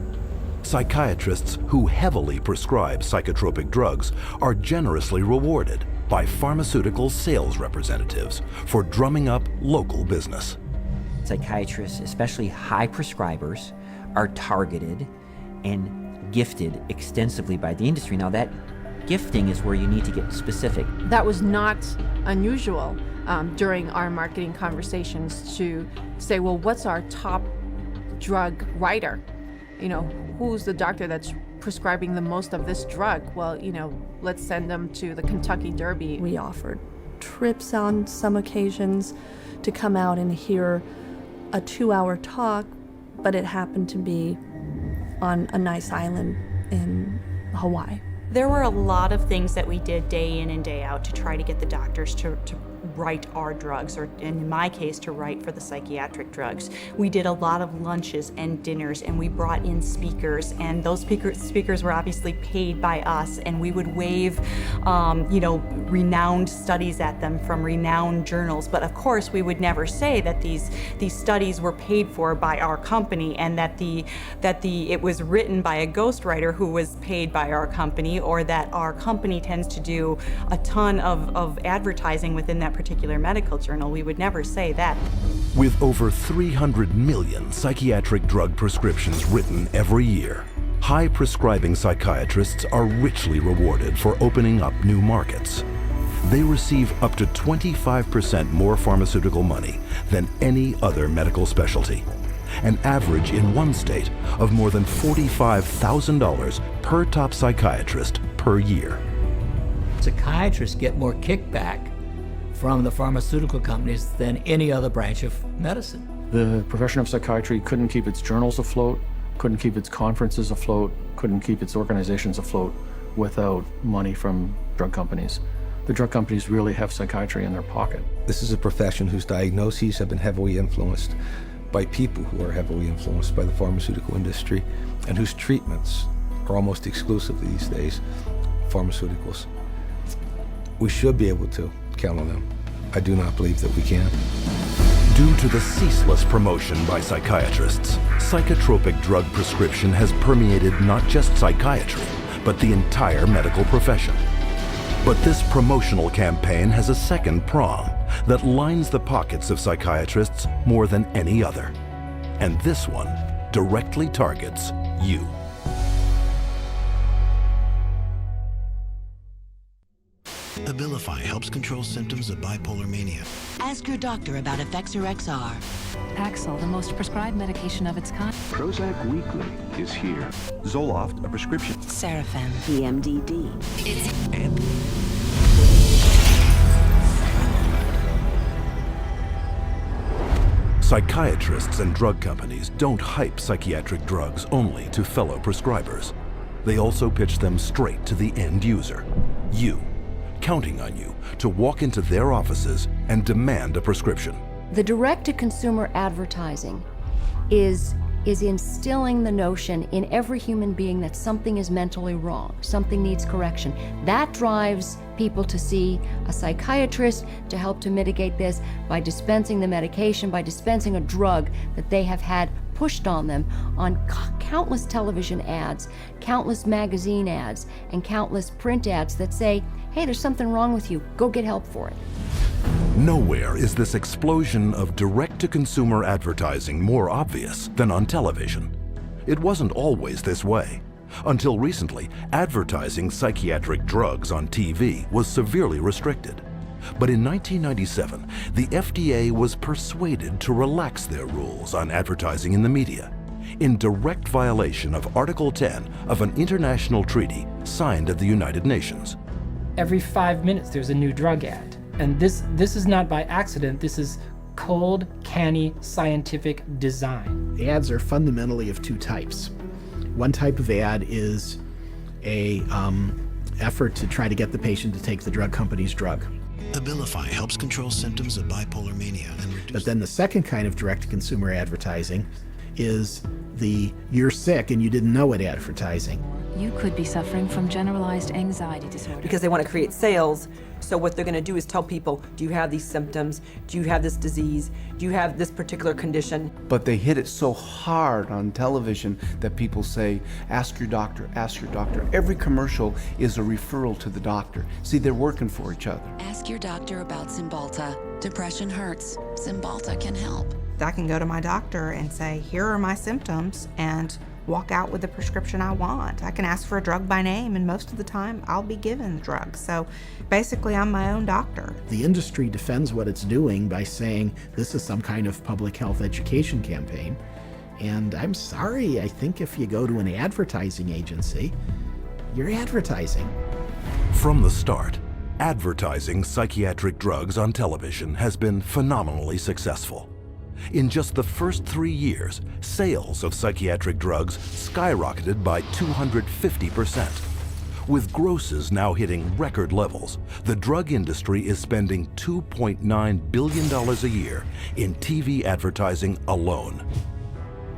Psychiatrists who heavily prescribe psychotropic drugs are generously rewarded by pharmaceutical sales representatives for drumming up local business. Psychiatrists, especially high prescribers, are targeted and gifted extensively by the industry. Now that gifting is where you need to get specific. That was not unusual during our marketing conversations to say, well, what's our top drug writer? You know, who's the doctor that's prescribing the most of this drug? Well, you know, let's send them to the Kentucky Derby. We offered trips on some occasions to come out and hear a 2-hour talk, but it happened to be on a nice island in Hawaii. There were a lot of things that we did day in and day out to try to get the doctors to write our drugs, or in my case, to write for the psychiatric drugs. We did a lot of lunches and dinners, and we brought in speakers, and those speakers were obviously paid by us, and we would wave, renowned studies at them from renowned journals. But of course, we would never say that these studies were paid for by our company, and that it was written by a ghostwriter who was paid by our company, or that our company tends to do a ton of advertising within that particular medical journal. We would never say that. With over 300 million psychiatric drug prescriptions written every year, high-prescribing psychiatrists are richly rewarded for opening up new markets. They receive up to 25% more pharmaceutical money than any other medical specialty, an average in one state of more than $45,000 per top psychiatrist per year. Psychiatrists get more kickback from the pharmaceutical companies than any other branch of medicine. The profession of psychiatry couldn't keep its journals afloat, couldn't keep its conferences afloat, couldn't keep its organizations afloat without money from drug companies. The drug companies really have psychiatry in their pocket. This is a profession whose diagnoses have been heavily influenced by people who are heavily influenced by the pharmaceutical industry, and whose treatments are almost exclusively these days pharmaceuticals. We should be able to count on them. I do not believe that we can. Due to the ceaseless promotion by psychiatrists, psychotropic drug prescription has permeated not just psychiatry, but the entire medical profession. But this promotional campaign has a second prong that lines the pockets of psychiatrists more than any other. And this one directly targets you. Abilify helps control symptoms of bipolar mania. Ask your doctor about Effexor XR. Paxil, the most prescribed medication of its kind. Prozac Weekly is here. Zoloft, a prescription. Seraphim. PMDD. Psychiatrists and drug companies don't hype psychiatric drugs only to fellow prescribers. They also pitch them straight to the end user, you, counting on you to walk into their offices and demand a prescription. The direct-to-consumer advertising is instilling the notion in every human being that something is mentally wrong, something needs correction. That drives people to see a psychiatrist to help to mitigate this by dispensing the medication, by dispensing a drug that they have had pushed on them on countless television ads, countless magazine ads, and countless print ads that say, hey, there's something wrong with you, go get help for it. Nowhere is this explosion of direct-to-consumer advertising more obvious than on television. It wasn't always this way. Until recently, advertising psychiatric drugs on TV was severely restricted. But in 1997, the FDA was persuaded to relax their rules on advertising in the media, in direct violation of Article 10 of an international treaty signed at the United Nations. Every 5 minutes there's a new drug ad. And this is not by accident, this is cold, canny, scientific design. The ads are fundamentally of two types. One type of ad is a effort to try to get the patient to take the drug company's drug. Abilify helps control symptoms of bipolar mania and reduce. But then the second kind of direct-to-consumer advertising is the "you're sick and you didn't know it" advertising. You could be suffering from generalized anxiety disorder. Because they want to create sales, so what they're going to do is tell people, do you have these symptoms? Do you have this disease? Do you have this particular condition? But they hit it so hard on television that people say, ask your doctor, ask your doctor. Every commercial is a referral to the doctor. See, they're working for each other. Ask your doctor about Cymbalta. Depression hurts. Cymbalta can help. I can go to my doctor and say, here are my symptoms, and walk out with the prescription I want. I can ask for a drug by name, and most of the time I'll be given the drug. So basically I'm my own doctor. The industry defends what it's doing by saying this is some kind of public health education campaign. And I'm sorry, I think if you go to an advertising agency, you're advertising. From the start, advertising psychiatric drugs on television has been phenomenally successful. In just the first 3 years, sales of psychiatric drugs skyrocketed by 250%. With grosses now hitting record levels, the drug industry is spending $2.9 billion a year in TV advertising alone.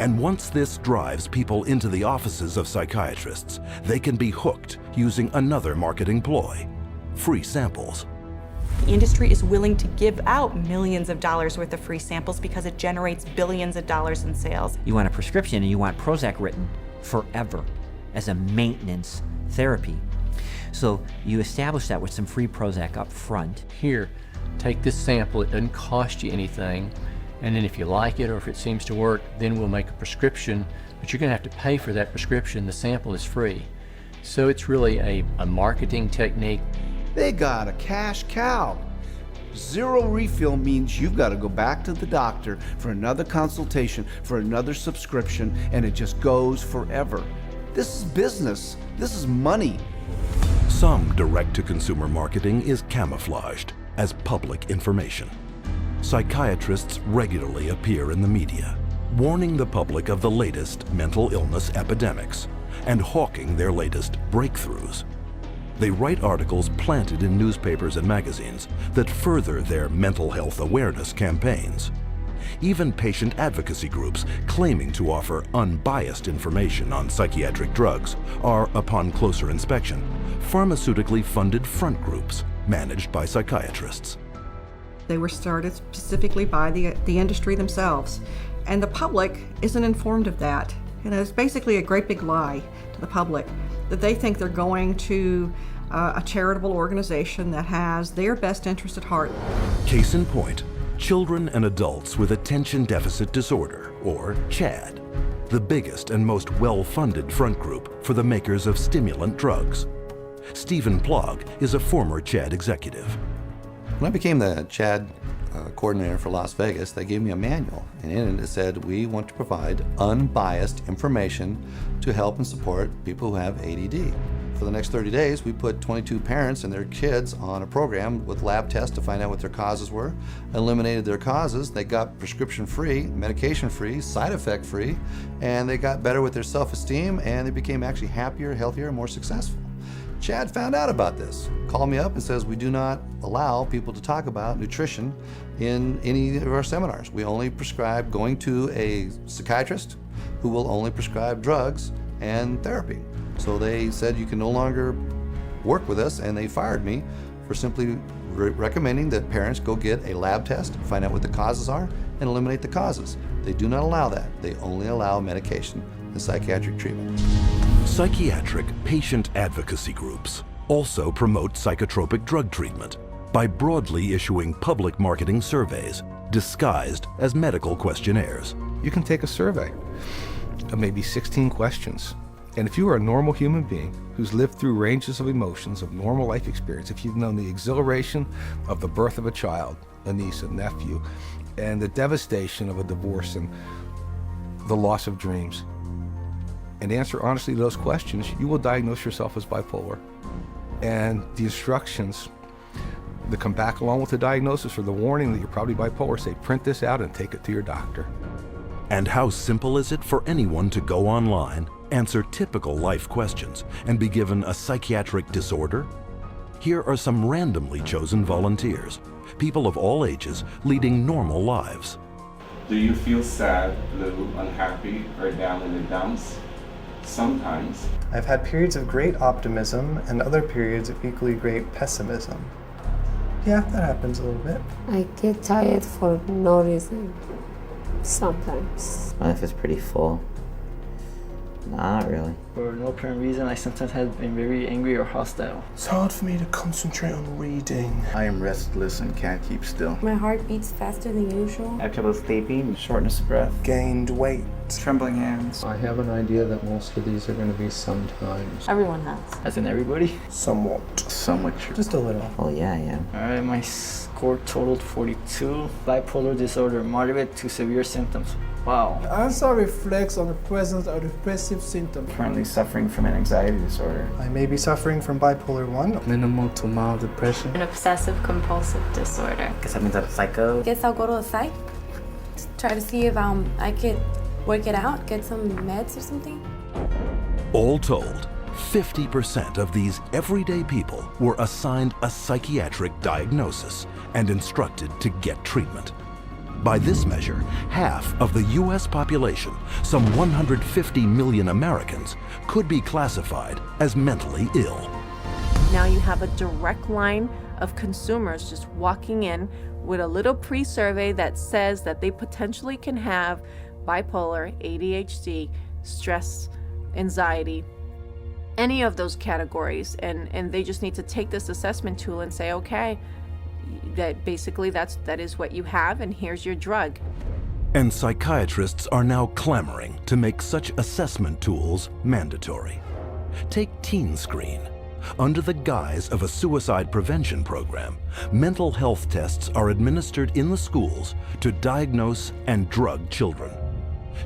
And once this drives people into the offices of psychiatrists, they can be hooked using another marketing ploy: free samples. The industry is willing to give out millions of dollars worth of free samples because it generates billions of dollars in sales. You want a prescription and you want Prozac written forever as a maintenance therapy. So you establish that with some free Prozac up front. Here, take this sample, it doesn't cost you anything, and then if you like it or if it seems to work, then we'll make a prescription, but you're going to have to pay for that prescription. The sample is free. So it's really a marketing technique. They got a cash cow. Zero refill means you've got to go back to the doctor for another consultation, for another subscription, and it just goes forever. This is business. This is money. Some direct-to-consumer marketing is camouflaged as public information. Psychiatrists regularly appear in the media, warning the public of the latest mental illness epidemics and hawking their latest breakthroughs. They write articles planted in newspapers and magazines that further their mental health awareness campaigns. Even patient advocacy groups claiming to offer unbiased information on psychiatric drugs are, upon closer inspection, pharmaceutically funded front groups managed by psychiatrists. They were started specifically by the industry themselves, and the public isn't informed of that. It's basically a great big lie to the public that they think they're going to a charitable organization that has their best interest at heart. Case in point, children and adults with attention deficit disorder, or CHAD, the biggest and most well-funded front group for the makers of stimulant drugs. Stephen Plog is a former CHAD executive. When I became the CHAD coordinator for Las Vegas, they gave me a manual, and in it said, we want to provide unbiased information to help and support people who have ADD. For the next 30 days, we put 22 parents and their kids on a program with lab tests to find out what their causes were, eliminated their causes, they got prescription free, medication free, side effect free, and they got better with their self-esteem, and they became actually happier, healthier, and more successful. CHAD found out about this, called me up and says, we do not allow people to talk about nutrition in any of our seminars. We only prescribe going to a psychiatrist who will only prescribe drugs and therapy. So they said you can no longer work with us, and they fired me for simply recommending that parents go get a lab test, find out what the causes are, and eliminate the causes. They do not allow that. They only allow medication and psychiatric treatment. Psychiatric patient advocacy groups also promote psychotropic drug treatment by broadly issuing public marketing surveys disguised as medical questionnaires. You can take a survey of maybe 16 questions. And if you are a normal human being who's lived through ranges of emotions of normal life experience, if you've known the exhilaration of the birth of a child, a niece, a nephew, and the devastation of a divorce and the loss of dreams, and answer honestly to those questions, you will diagnose yourself as bipolar. And the instructions that come back along with the diagnosis or the warning that you're probably bipolar say, print this out and take it to your doctor. And how simple is it for anyone to go online, answer typical life questions, and be given a psychiatric disorder? Here are some randomly chosen volunteers, people of all ages leading normal lives. Do you feel sad, blue, unhappy, or down in the dumps? Sometimes. I've had periods of great optimism and other periods of equally great pessimism. Yeah, that happens a little bit. I get tired for no reason. Sometimes. My life is pretty full. Nah, not really. For no apparent reason, I sometimes have been very angry or hostile. It's hard for me to concentrate on reading. I am restless and can't keep still. My heart beats faster than usual. I have trouble sleeping, shortness of breath. Gained weight. Trembling hands. I have an idea that most of these are going to be sometimes. Everyone has. As in everybody? Somewhat. Somewhat true. Just a little. Oh yeah, yeah. Alright, my score totaled 42. Bipolar disorder, moderate to severe symptoms. Wow. The answer reflects on the presence of depressive symptoms. Currently suffering from an anxiety disorder. I may be suffering from bipolar 1. Minimal to mild depression. An obsessive compulsive disorder. Guess that means I'm psycho. Guess I'll go to a psych. Try to see if I could work it out, get some meds or something. All told, 50% of these everyday people were assigned a psychiatric diagnosis and instructed to get treatment. By this measure, half of the U.S. population, some 150 million Americans, could be classified as mentally ill. Now you have a direct line of consumers just walking in with a little pre-survey that says that they potentially can have bipolar, ADHD, stress, anxiety, any of those categories, and they just need to take this assessment tool and say, okay, that basically that is what you have, and here's your drug. And psychiatrists are now clamoring to make such assessment tools mandatory. Take Teen Screen. Under the guise of a suicide prevention program, mental health tests are administered in the schools to diagnose and drug children.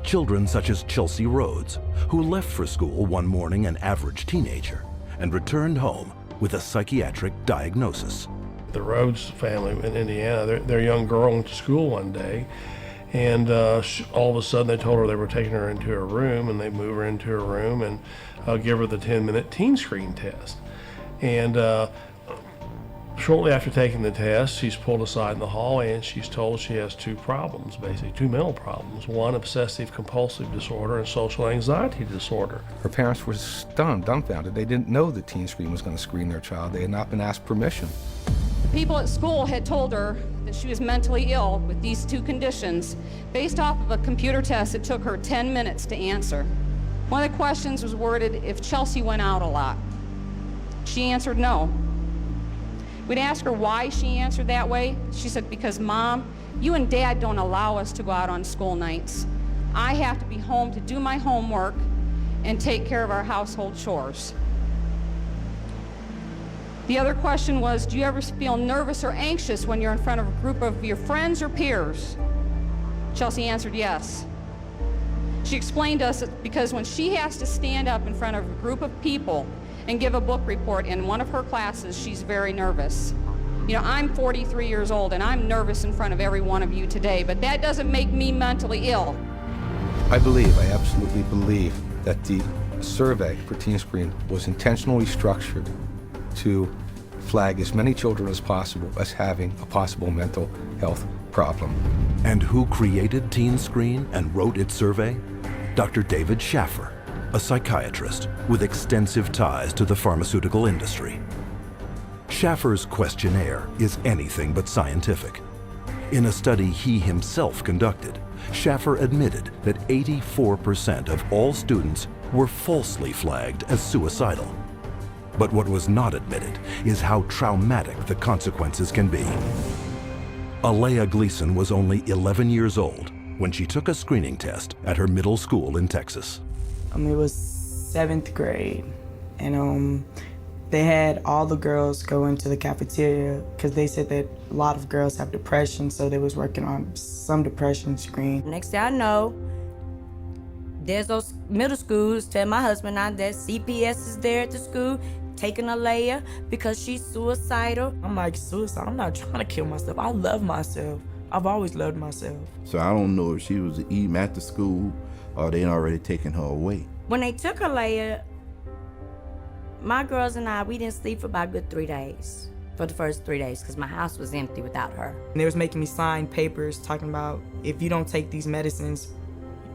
Children such as Chelsea Rhodes, who left for school one morning an average teenager and returned home with a psychiatric diagnosis. The Rhodes family in Indiana, their young girl went to school one day, and all of a sudden they told her they were taking her into her room, and they move her into her room and give her the 10-minute teen screen test. And shortly after taking the test, she's pulled aside in the hallway and she's told she has two problems, basically two mental problems. One, obsessive compulsive disorder, and social anxiety disorder. Her parents were stunned, dumbfounded. They didn't know that Teen Screen was going to screen their child. They had not been asked permission. People at school had told her that she was mentally ill with these two conditions based off of a computer test that took her 10 minutes to answer. One of the questions was worded if Chelsea went out a lot. She answered no. We'd ask her why she answered that way. She said, because Mom, you and Dad don't allow us to go out on school nights. I have to be home to do my homework and take care of our household chores. The other question was, do you ever feel nervous or anxious when you're in front of a group of your friends or peers? Chelsea answered yes. She explained to us that because when she has to stand up in front of a group of people and give a book report in one of her classes, she's very nervous. You know, I'm 43 years old and I'm nervous in front of every one of you today, but that doesn't make me mentally ill. I absolutely believe that the survey for Teen Screen was intentionally structured to flag as many children as possible as having a possible mental health problem. And who created Teen Screen and wrote its survey? Dr. David Schaffer, a psychiatrist with extensive ties to the pharmaceutical industry. Schaffer's questionnaire is anything but scientific. In a study he himself conducted, Schaffer admitted that 84% of all students were falsely flagged as suicidal. But what was not admitted is how traumatic the consequences can be. Alea Gleason was only 11 years old when she took a screening test at her middle school in Texas. It was 7th grade, and they had all the girls go into the cafeteria because they said that a lot of girls have depression, so they was working on some depression screen. Next thing I know, there's those middle schools tell my husband now that CPS is there at the school taking Alea because she's suicidal. I'm like, suicide? I'm not trying to kill myself. I love myself. I've always loved myself. So I don't know if she was eating at the school or they already taken her away. When they took Alea, my girls and I, we didn't sleep for about a good 3 days. for the first 3 days because my house was empty without her. And they was making me sign papers talking about if you don't take these medicines,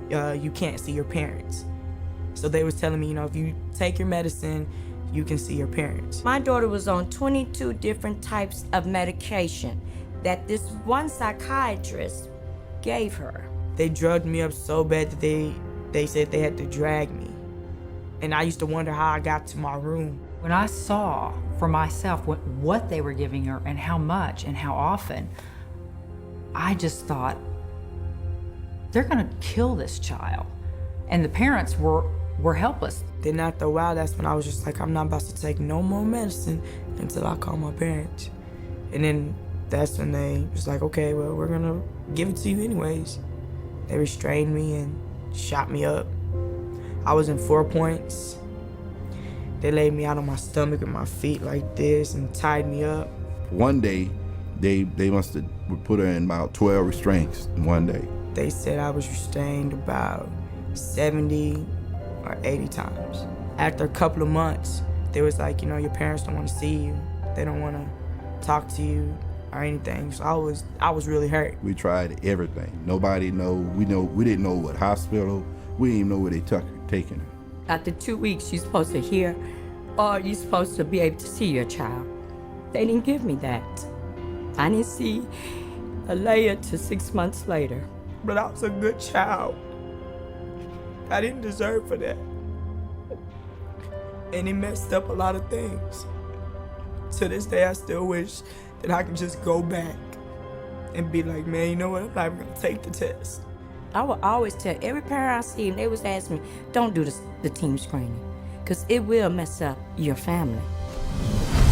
you can't see your parents. So they was telling me, you know, if you take your medicine, you can see your parents. My daughter was on 22 different types of medication that this one psychiatrist gave her. They drugged me up so bad that they said they had to drag me. And I used to wonder how I got to my room. When I saw for myself what they were giving her and how much and how often, I just thought, they're gonna kill this child. And the parents were helpless. Then after a while, that's when I was just like, I'm not about to take no more medicine until I call my parents. And then that's when they was like, okay, well, we're gonna give it to you anyways. They restrained me and shot me up. I was in 4 points. They laid me out on my stomach with my feet like this and tied me up. One day, they must have put her in about 12 restraints in one day. They said I was restrained about 70 or 80 times. After a couple of months, they was like, you know, your parents don't want to see you. They don't want to talk to you or anything. So I was really hurt. We tried everything. Nobody know. We didn't know what hospital. We didn't even know where they taking her. After 2 weeks, you're supposed to hear, or you're supposed to be able to see your child. They didn't give me that. I didn't see Alea till 6 months later. But I was a good child. I didn't deserve for that. And it messed up a lot of things. To this day, I still wish that I could just go back and be like, man, you know what, I'm not even gonna take the test. I would always tell every parent I see, and they was asking me, don't do the team screening, because it will mess up your family.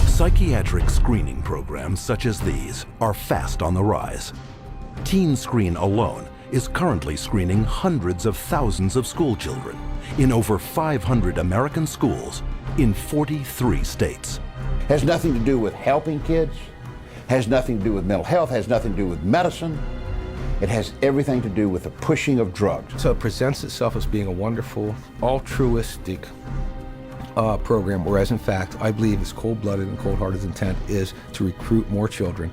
Psychiatric screening programs such as these are fast on the rise. Teen Screen alone is currently screening hundreds of thousands of school children in over 500 American schools in 43 states. Has nothing to do with helping kids, has nothing to do with mental health, has nothing to do with medicine. It has everything to do with the pushing of drugs. So it presents itself as being a wonderful, altruistic program, whereas in fact, I believe its cold-blooded and cold-hearted intent is to recruit more children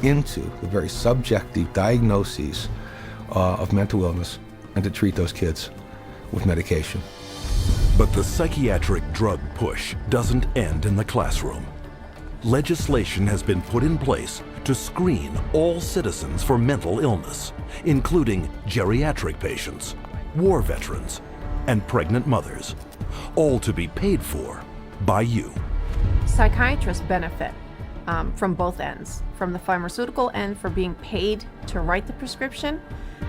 into the very subjective diagnoses of mental illness and to treat those kids with medication. But the psychiatric drug push doesn't end in the classroom. Legislation has been put in place to screen all citizens for mental illness, including geriatric patients, war veterans, and pregnant mothers, all to be paid for by you. Psychiatrists benefit from both ends, from the pharmaceutical end for being paid to write the prescription,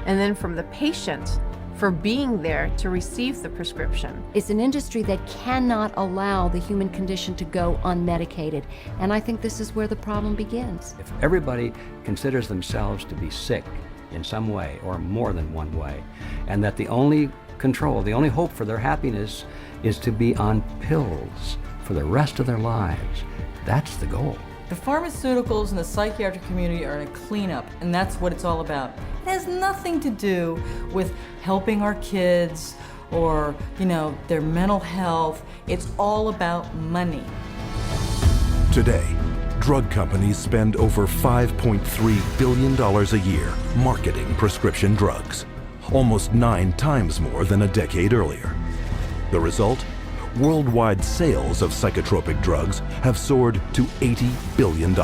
and then from the patient for being there to receive the prescription. It's an industry that cannot allow the human condition to go unmedicated, and I think this is where the problem begins. If everybody considers themselves to be sick in some way or more than one way, and that the only control, the only hope for their happiness is to be on pills for the rest of their lives, that's the goal. The pharmaceuticals in the psychiatric community are in a cleanup, and that's what it's all about. It has nothing to do with helping our kids or, their mental health. It's all about money. Today, drug companies spend over $5.3 billion a year marketing prescription drugs, almost 9 times more than a decade earlier. The result? Worldwide sales of psychotropic drugs have soared to $80 billion.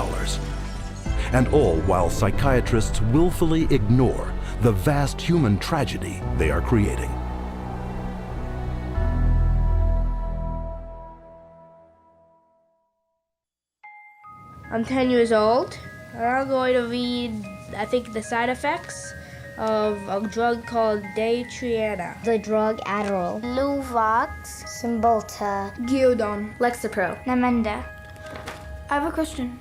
And all while psychiatrists willfully ignore the vast human tragedy they are creating. I'm 10 years old. I'm going to read, I think, the side effects of a drug called Daytriana. The drug Adderall. Luvox. Cymbalta. Gyudon. Lexapro. Namenda. I have a question.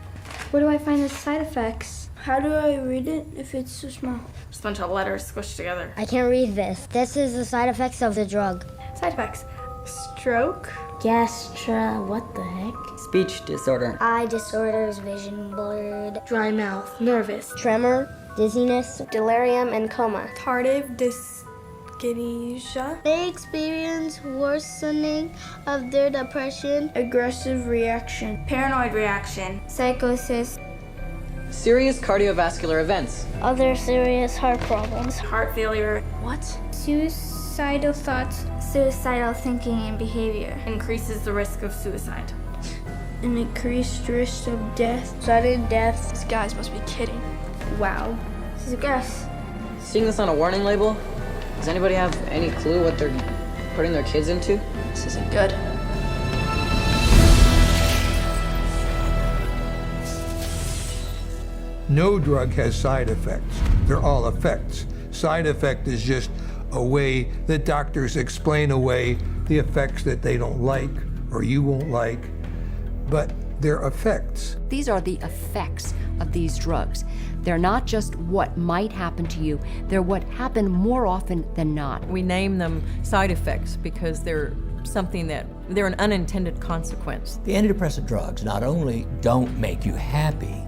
Where do I find the side effects? How do I read it if it's so small? Just a bunch of letters squished together. I can't read this. This is the side effects of the drug. Side effects. Stroke. What the heck? Speech disorder. Eye disorders, vision blurred. Dry mouth. Nervous. Tremor. Dizziness. Delirium and coma. Tardive dyskinesia. Dyskinesia. They experience worsening of their depression, aggressive reaction, Paranoid reaction. Psychosis. Serious cardiovascular events. Other serious heart problems. Heart failure. What? Suicidal thoughts. Suicidal thinking and behavior. Increases the risk of suicide. an increased risk of death, sudden death. These guys must be kidding. Wow. This is gross. Seeing this on a warning label, does anybody have any clue what they're putting their kids into? This isn't good. No drug has side effects. They're all effects. Side effect is just a way that doctors explain away the effects that they don't like or you won't like, but they're effects. These are the effects of these drugs. They're not just what might happen to you, they're what happen more often than not. We name them side effects because they're something that, they're an unintended consequence. The antidepressant drugs not only don't make you happy,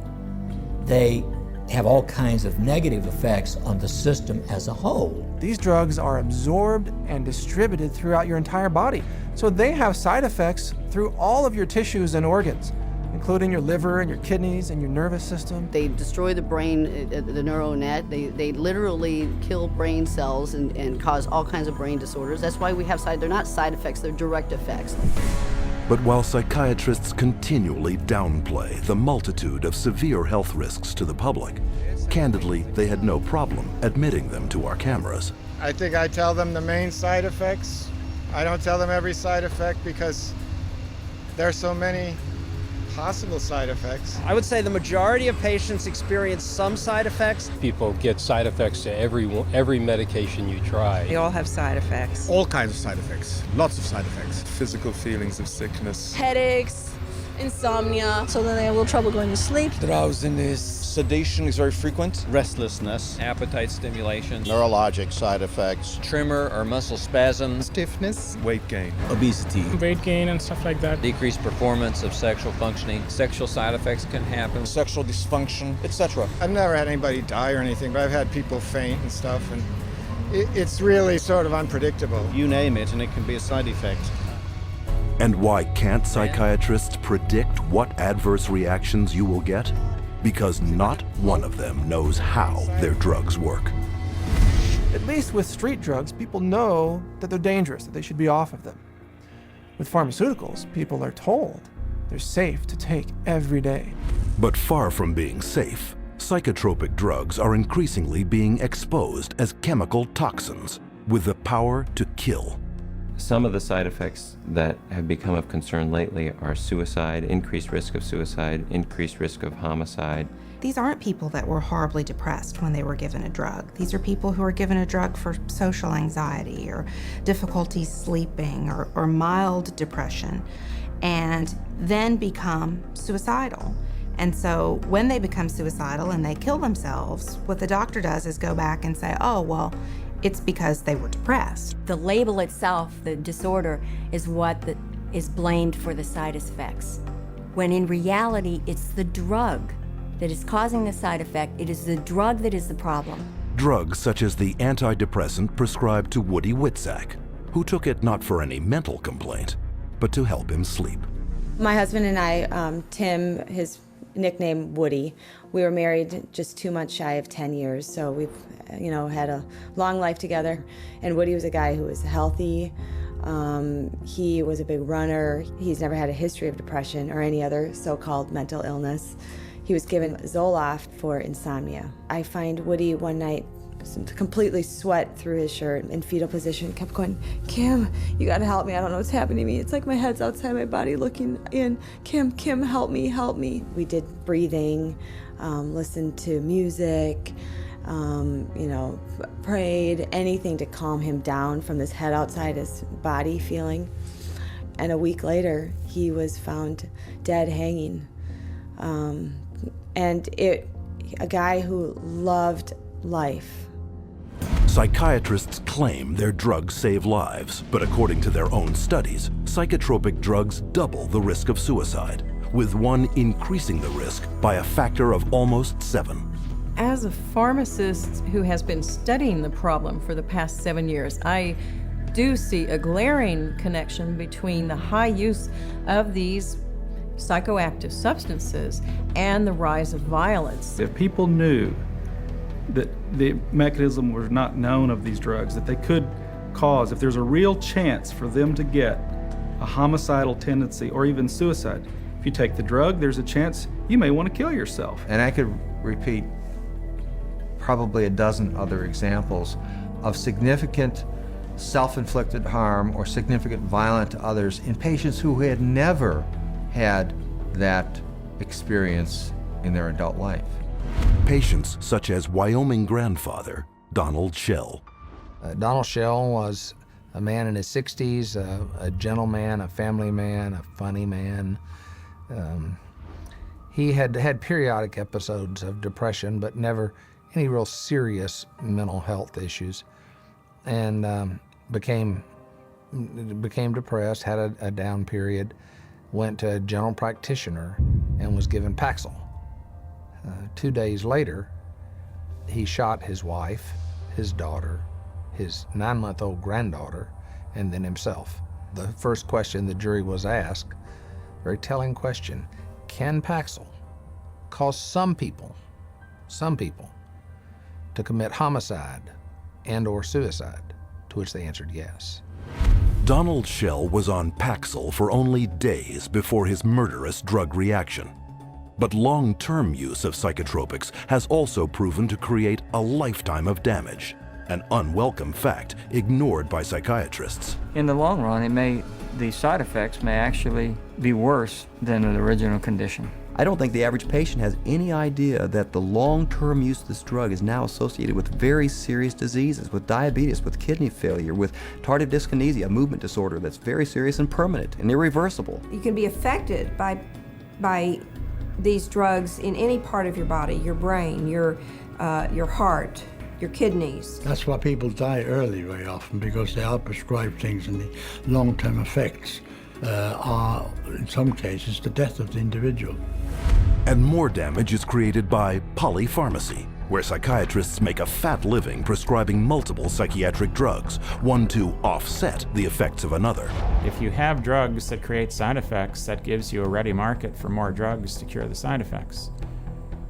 they have all kinds of negative effects on the system as a whole. These drugs are absorbed and distributed throughout your entire body, so they have side effects through all of your tissues and organs, including your liver and your kidneys and your nervous system. They destroy the brain, the neural net. They literally kill brain cells and cause all kinds of brain disorders. That's why we have they're not side effects, they're direct effects. But while psychiatrists continually downplay the multitude of severe health risks to the public, candidly, they had no problem admitting them to our cameras. I think I tell them the main side effects. I don't tell them every side effect because there are so many possible side effects. I would say the majority of patients experience some side effects. People get side effects to every medication you try. They all have side effects. All kinds of side effects, lots of side effects. Physical feelings of sickness. Headaches, insomnia. So then they have a little trouble going to sleep. Drowsiness. Sedation is very frequent. Restlessness, appetite stimulation, neurologic side effects, tremor or muscle spasms, stiffness, weight gain, obesity, weight gain and stuff like that, decreased performance of sexual functioning, sexual side effects can happen, sexual dysfunction, etc. I've never had anybody die or anything, but I've had people faint and stuff, and it's really sort of unpredictable. You name it, and it can be a side effect. And why can't psychiatrists predict what adverse reactions you will get? Because not one of them knows how their drugs work. At least with street drugs, people know that they're dangerous, that they should be off of them. With pharmaceuticals, people are told they're safe to take every day. But far from being safe, psychotropic drugs are increasingly being exposed as chemical toxins with the power to kill. Some of the side effects that have become of concern lately are suicide, increased risk of suicide, increased risk of homicide. These aren't people that were horribly depressed when they were given a drug. These are people who are given a drug for social anxiety or difficulty sleeping or mild depression and then become suicidal. And so when they become suicidal and they kill themselves, what the doctor does is go back and say, oh, well, it's because they were depressed. The label itself, the disorder, is what is blamed for the side effects. When in reality, it's the drug that is causing the side effect. It is the drug that is the problem. Drugs such as the antidepressant prescribed to Woody Witzak, who took it not for any mental complaint, but to help him sleep. My husband and I, Tim, his nickname Woody, we were married just 2 months shy of 10 years, so we've had a long life together. And Woody was a guy who was healthy. He was a big runner. He's never had a history of depression or any other so-called mental illness. He was given Zoloft for insomnia. I find Woody one night completely sweat through his shirt in fetal position, kept going, Kim, you gotta help me. I don't know what's happening to me. It's like my head's outside my body looking in. Kim, help me, help me. We did breathing, listened to music, prayed, anything to calm him down from this head outside his body feeling. And a week later, he was found dead hanging. A guy who loved life. Psychiatrists claim their drugs save lives, but according to their own studies, psychotropic drugs double the risk of suicide, with one increasing the risk by a factor of almost 7. As a pharmacist who has been studying the problem for the past 7 years, I do see a glaring connection between the high use of these psychoactive substances and the rise of violence. If people knew that the mechanism was not known of these drugs, that they could cause, if there's a real chance for them to get a homicidal tendency or even suicide, if you take the drug, there's a chance you may want to kill yourself. And I could repeat probably a dozen other examples of significant self-inflicted harm or significant violence to others in patients who had never had that experience in their adult life. Patients such as Wyoming grandfather Donald Schell. Donald Schell was a man in his 60s, a gentleman, a family man, a funny man. He had had periodic episodes of depression, but never any real serious mental health issues, and became depressed, had a down period, went to a general practitioner and was given Paxil. 2 days later, he shot his wife, his daughter, his 9-month-old granddaughter, and then himself. The first question the jury was asked, very telling question, can Paxil cause some people to commit homicide and or suicide? To which they answered yes. Donald Schell was on Paxil for only days before his murderous drug reaction. But long-term use of psychotropics has also proven to create a lifetime of damage, an unwelcome fact ignored by psychiatrists. In the long run, the side effects may actually be worse than the original condition. I don't think the average patient has any idea that the long-term use of this drug is now associated with very serious diseases, with diabetes, with kidney failure, with tardive dyskinesia, a movement disorder that's very serious and permanent and irreversible. You can be affected by these drugs in any part of your body, your brain, your heart, your kidneys. That's why people die early very often, because they are prescribed things and the long-term effects are, in some cases, the death of the individual. And more damage is created by polypharmacy, where psychiatrists make a fat living prescribing multiple psychiatric drugs, one to offset the effects of another. If you have drugs that create side effects, that gives you a ready market for more drugs to cure the side effects.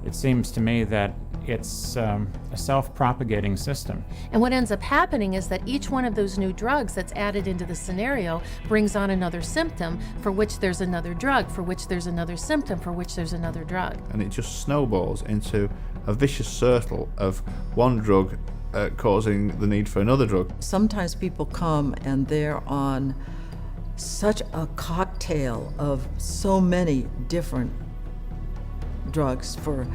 It seems to me that it's a self-propagating system. And what ends up happening is that each one of those new drugs that's added into the scenario brings on another symptom for which there's another drug, for which there's another symptom, for which there's another drug. And it just snowballs into a vicious circle of one drug causing the need for another drug. Sometimes people come and they're on such a cocktail of so many different drugs for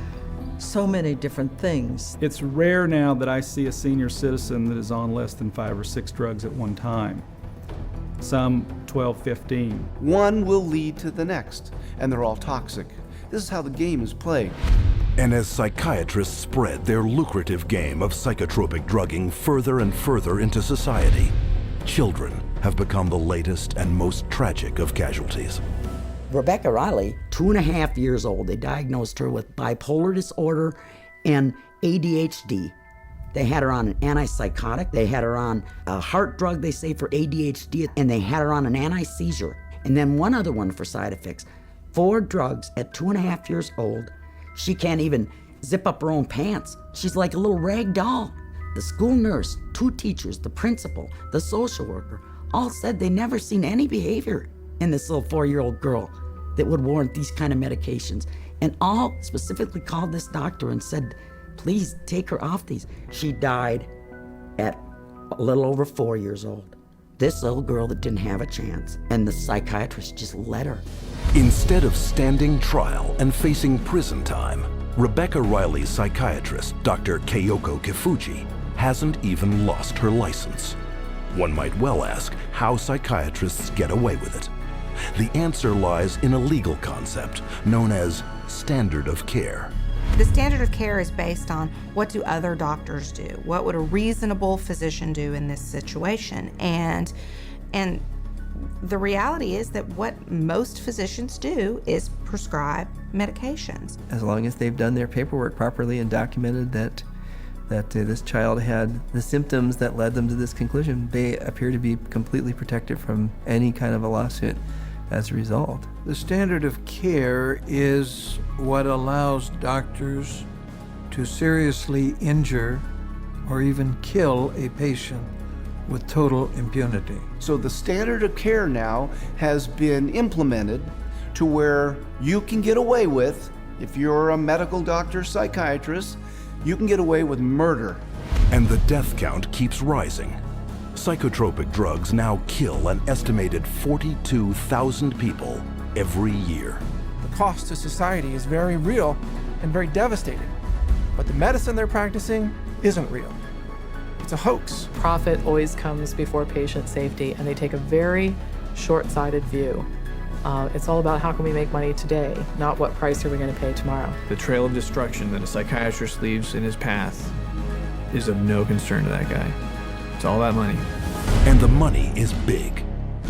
so many different things. It's rare now that I see a senior citizen that is on less than 5 or 6 drugs at one time. Some 12, 15. One will lead to the next, and they're all toxic. This is how the game is played. And as psychiatrists spread their lucrative game of psychotropic drugging further and further into society, children have become the latest and most tragic of casualties. Rebecca Riley, 2.5 years old, they diagnosed her with bipolar disorder and ADHD. They had her on an antipsychotic, they had her on a heart drug, they say, for ADHD, and they had her on an anti-seizure. And then one other one for side effects. 4 drugs at 2.5 years old. She can't even zip up her own pants. She's like a little rag doll. The school nurse, 2 teachers, the principal, the social worker, all said they never seen any behavior in this little 4-year-old girl that would warrant these kind of medications. And all specifically called this doctor and said, please take her off these. She died at a little over 4 years old. This little girl that didn't have a chance, and the psychiatrist just let her. Instead of standing trial and facing prison time, Rebecca Riley's psychiatrist, Dr. Keiko Kifuji, hasn't even lost her license. One might well ask how psychiatrists get away with it. The answer lies in a legal concept known as standard of care. The standard of care is based on what do other doctors do? What would a reasonable physician do in this situation? And the reality is that what most physicians do is prescribe medications. As long as they've done their paperwork properly and documented that this child had the symptoms that led them to this conclusion, they appear to be completely protected from any kind of a lawsuit as a result. The standard of care is what allows doctors to seriously injure or even kill a patient with total impunity. So the standard of care now has been implemented to where you can get away with, if you're a medical doctor, psychiatrist, you can get away with murder. And the death count keeps rising. Psychotropic drugs now kill an estimated 42,000 people every year. The cost to society is very real and very devastating. But the medicine they're practicing isn't real. It's a hoax. Profit always comes before patient safety, and they take a very short-sighted view. It's all about how can we make money today, not what price are we going to pay tomorrow. The trail of destruction that a psychiatrist leaves in his path is of no concern to that guy. It's all about money. And the money is big.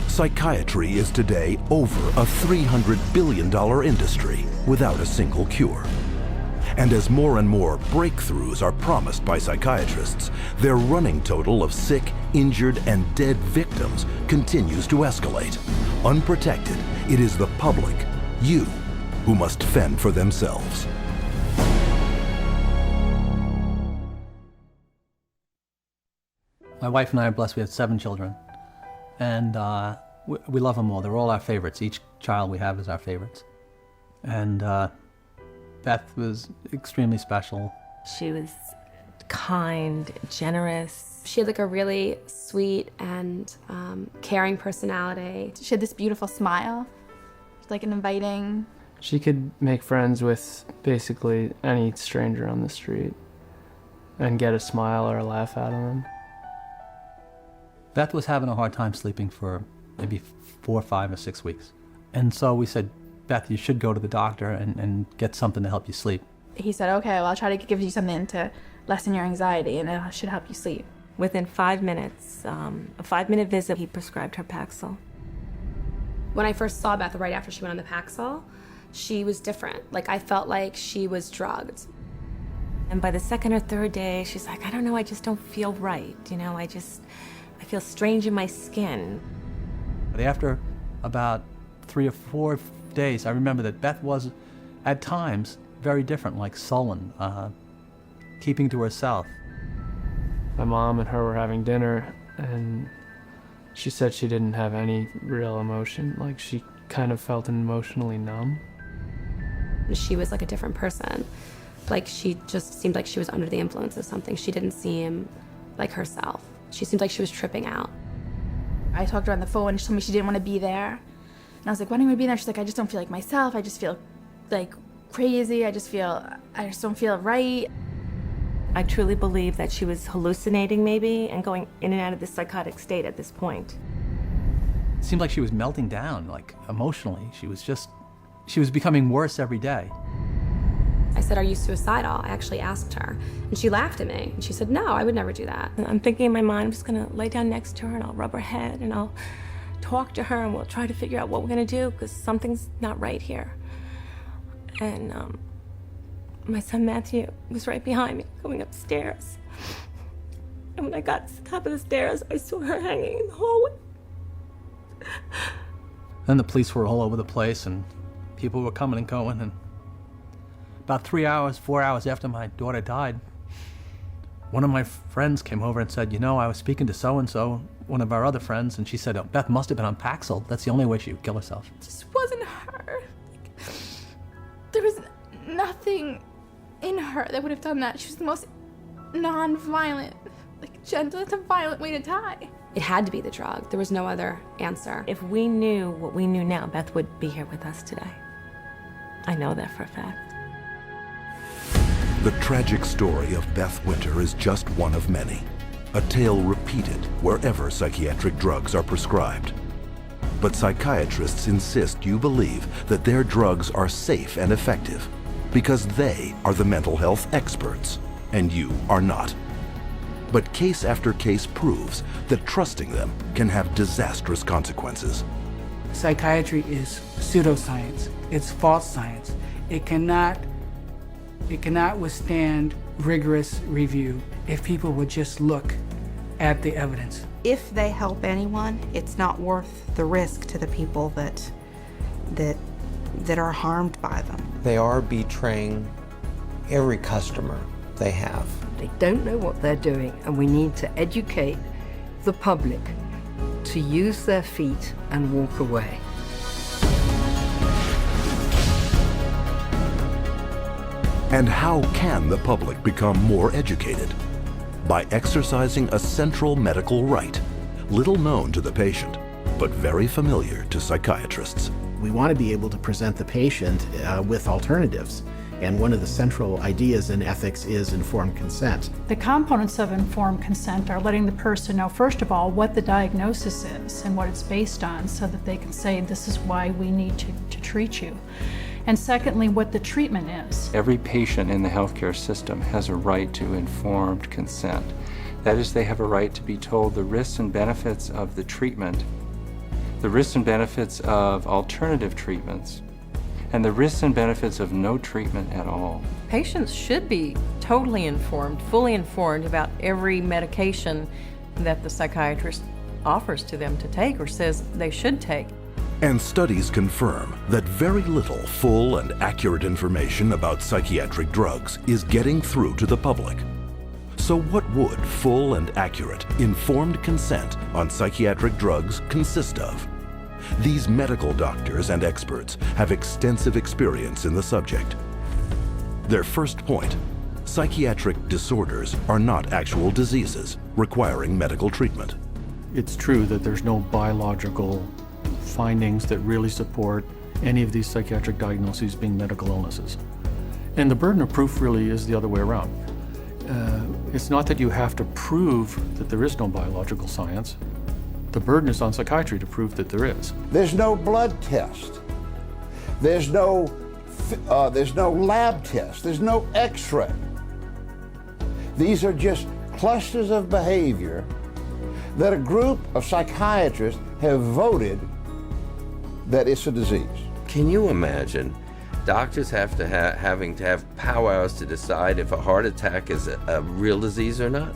Psychiatry is today over a $300 billion industry without a single cure. And as more and more breakthroughs are promised by psychiatrists, their running total of sick, injured, and dead victims continues to escalate. Unprotected, it is the public, you, who must fend for themselves. My wife and I are blessed. We have 7 children, and we love them all. They're all our favorites. Each child we have is our favorites. And Beth was extremely special. She was kind, generous. She had like a really sweet and caring personality. She had this beautiful smile, like an inviting. She could make friends with basically any stranger on the street and get a smile or a laugh out of them. Beth was having a hard time sleeping for maybe 4, 5, or 6 weeks. And so we said, Beth, you should go to the doctor and get something to help you sleep. He said, okay, well, I'll try to give you something to lessen your anxiety, and it should help you sleep. Within 5 minutes, a 5-minute visit, he prescribed her Paxil. When I first saw Beth right after she went on the Paxil, she was different. Like, I felt like she was drugged. And by the 2nd or 3rd day, she's like, I don't know, I just don't feel right. You know, I feel strange in my skin. But after about 3 or 4 days, I remember that Beth was, at times, very different, like sullen, keeping to herself. My mom and her were having dinner, and she said she didn't have any real emotion. Like, she kind of felt emotionally numb. She was like a different person. Like, she just seemed like she was under the influence of something. She didn't seem like herself. She seemed like she was tripping out. I talked to her on the phone, and she told me she didn't want to be there. And I was like, why don't you be there? She's like, I just don't feel like myself. I just feel like crazy. I just don't feel right. I truly believe that she was hallucinating maybe and going in and out of this psychotic state at this point. It seemed like she was melting down, like emotionally. She was becoming worse every day. I said, are you suicidal? I actually asked her. And she laughed at me. And she said, no, I would never do that. And I'm thinking in my mind, I'm just gonna lay down next to her and I'll rub her head and I'll talk to her and we'll try to figure out what we're gonna do because something's not right here. And my son Matthew was right behind me going upstairs. And when I got to the top of the stairs, I saw her hanging in the hallway. Then the police were all over the place and people were coming and going, and about 3 hours, 4 hours after my daughter died, one of my friends came over and said, you know, I was speaking to so-and-so, one of our other friends, and she said, oh, Beth must have been on Paxil. That's the only way she would kill herself. It just wasn't her. There was nothing in her that would have done that. She was the most non-violent, like gentle to violent way to die. It had to be the drug. There was no other answer. If we knew what we knew now, Beth would be here with us today. I know that for a fact. The tragic story of Beth Winter is just one of many, a tale repeated wherever psychiatric drugs are prescribed. But psychiatrists insist you believe that their drugs are safe and effective because they are the mental health experts, and you are not. But case after case proves that trusting them can have disastrous consequences. Psychiatry is pseudoscience. It's false science. It cannot withstand rigorous review if people would just look at the evidence. If they help anyone, it's not worth the risk to the people that are harmed by them. They are betraying every customer they have. They don't know what they're doing, and we need to educate the public to use their feet and walk away. And how can the public become more educated? By exercising a central medical right, little known to the patient, but very familiar to psychiatrists. We want to be able to present the patient with alternatives. And one of the central ideas in ethics is informed consent. The components of informed consent are letting the person know, first of all, what the diagnosis is and what it's based on, so that they can say, this is why we need to treat you. And secondly, what the treatment is. Every patient in the healthcare system has a right to informed consent. That is, they have a right to be told the risks and benefits of the treatment, the risks and benefits of alternative treatments, and the risks and benefits of no treatment at all. Patients should be totally informed, fully informed about every medication that the psychiatrist offers to them to take or says they should take. And studies confirm that very little full and accurate information about psychiatric drugs is getting through to the public. So what would full and accurate, informed consent on psychiatric drugs consist of? These medical doctors and experts have extensive experience in the subject. Their first point: psychiatric disorders are not actual diseases requiring medical treatment. It's true that there's no biological findings that really support any of these psychiatric diagnoses being medical illnesses. And the burden of proof really is the other way around. It's not that you have to prove that there is no biological science. The burden is on psychiatry to prove that there is. There's no blood test. There's no lab test. There's no x-ray. These are just clusters of behavior that a group of psychiatrists have voted that it's a disease. Can you imagine doctors having to have powwows to decide if a heart attack is a real disease or not?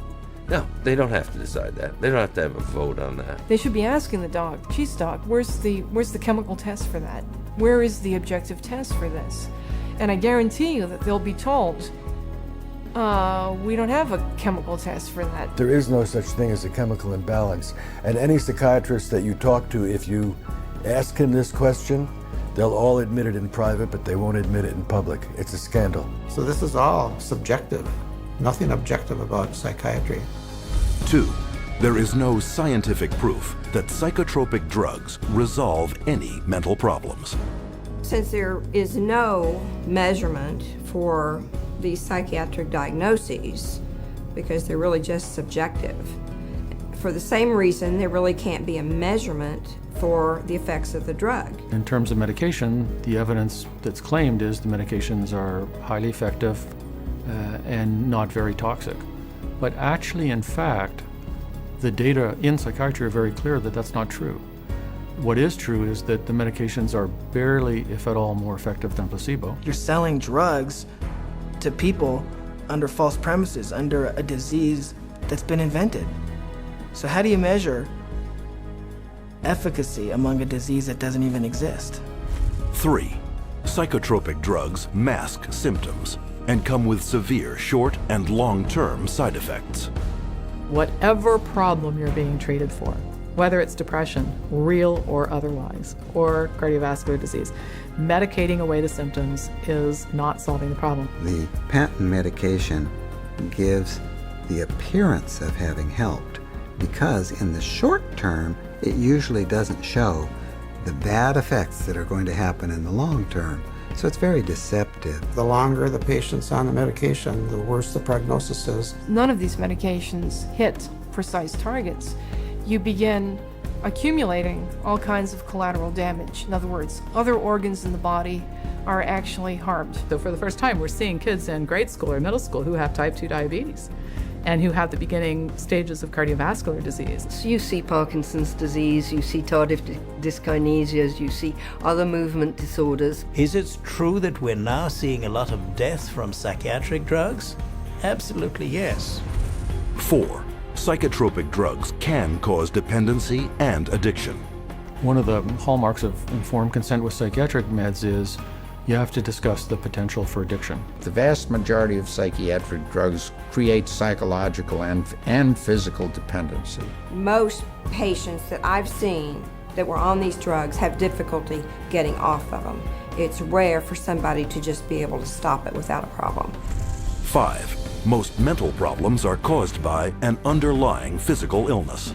No, they don't have to decide that. They don't have to have a vote on that. They should be asking the doc, geez doc, where's the chemical test for that? Where is the objective test for this? And I guarantee you that they'll be told, we don't have a chemical test for that. There is no such thing as a chemical imbalance. And any psychiatrist that you talk to, if you ask him this question, they'll all admit it in private, but they won't admit it in public. It's a scandal. So this is all subjective. Nothing objective about psychiatry. 2, there is no scientific proof that psychotropic drugs resolve any mental problems. Since there is no measurement for these psychiatric diagnoses, because they're really just subjective, for the same reason there really can't be a measurement for the effects of the drug. In terms of medication, the evidence that's claimed is the medications are highly effective and not very toxic. But actually, in fact, the data in psychiatry are very clear that that's not true. What is true is that the medications are barely, if at all, more effective than placebo. You're selling drugs to people under false premises, under a disease that's been invented. So how do you measure efficacy among a disease that doesn't even exist? 3, psychotropic drugs mask symptoms and come with severe short and long-term side effects. Whatever problem you're being treated for, whether it's depression, real or otherwise, or cardiovascular disease, medicating away the symptoms is not solving the problem. The patent medication gives the appearance of having helped because in the short term, it usually doesn't show the bad effects that are going to happen in the long term. So it's very deceptive. The longer the patient's on the medication, the worse the prognosis is. None of these medications hit precise targets. You begin accumulating all kinds of collateral damage. In other words, other organs in the body are actually harmed. So for the first time, we're seeing kids in grade school or middle school who have type 2 diabetes. and who have the beginning stages of cardiovascular disease. So you see Parkinson's disease, you see tardive dyskinesias, you see other movement disorders. Is it true that we're now seeing a lot of death from psychiatric drugs? Absolutely yes. 4. Psychotropic drugs can cause dependency and addiction. One of the hallmarks of informed consent with psychiatric meds is you have to discuss the potential for addiction. The vast majority of psychiatric drugs create psychological and physical dependency. Most patients that I've seen that were on these drugs have difficulty getting off of them. It's rare for somebody to just be able to stop it without a problem. 5. Most mental problems are caused by an underlying physical illness.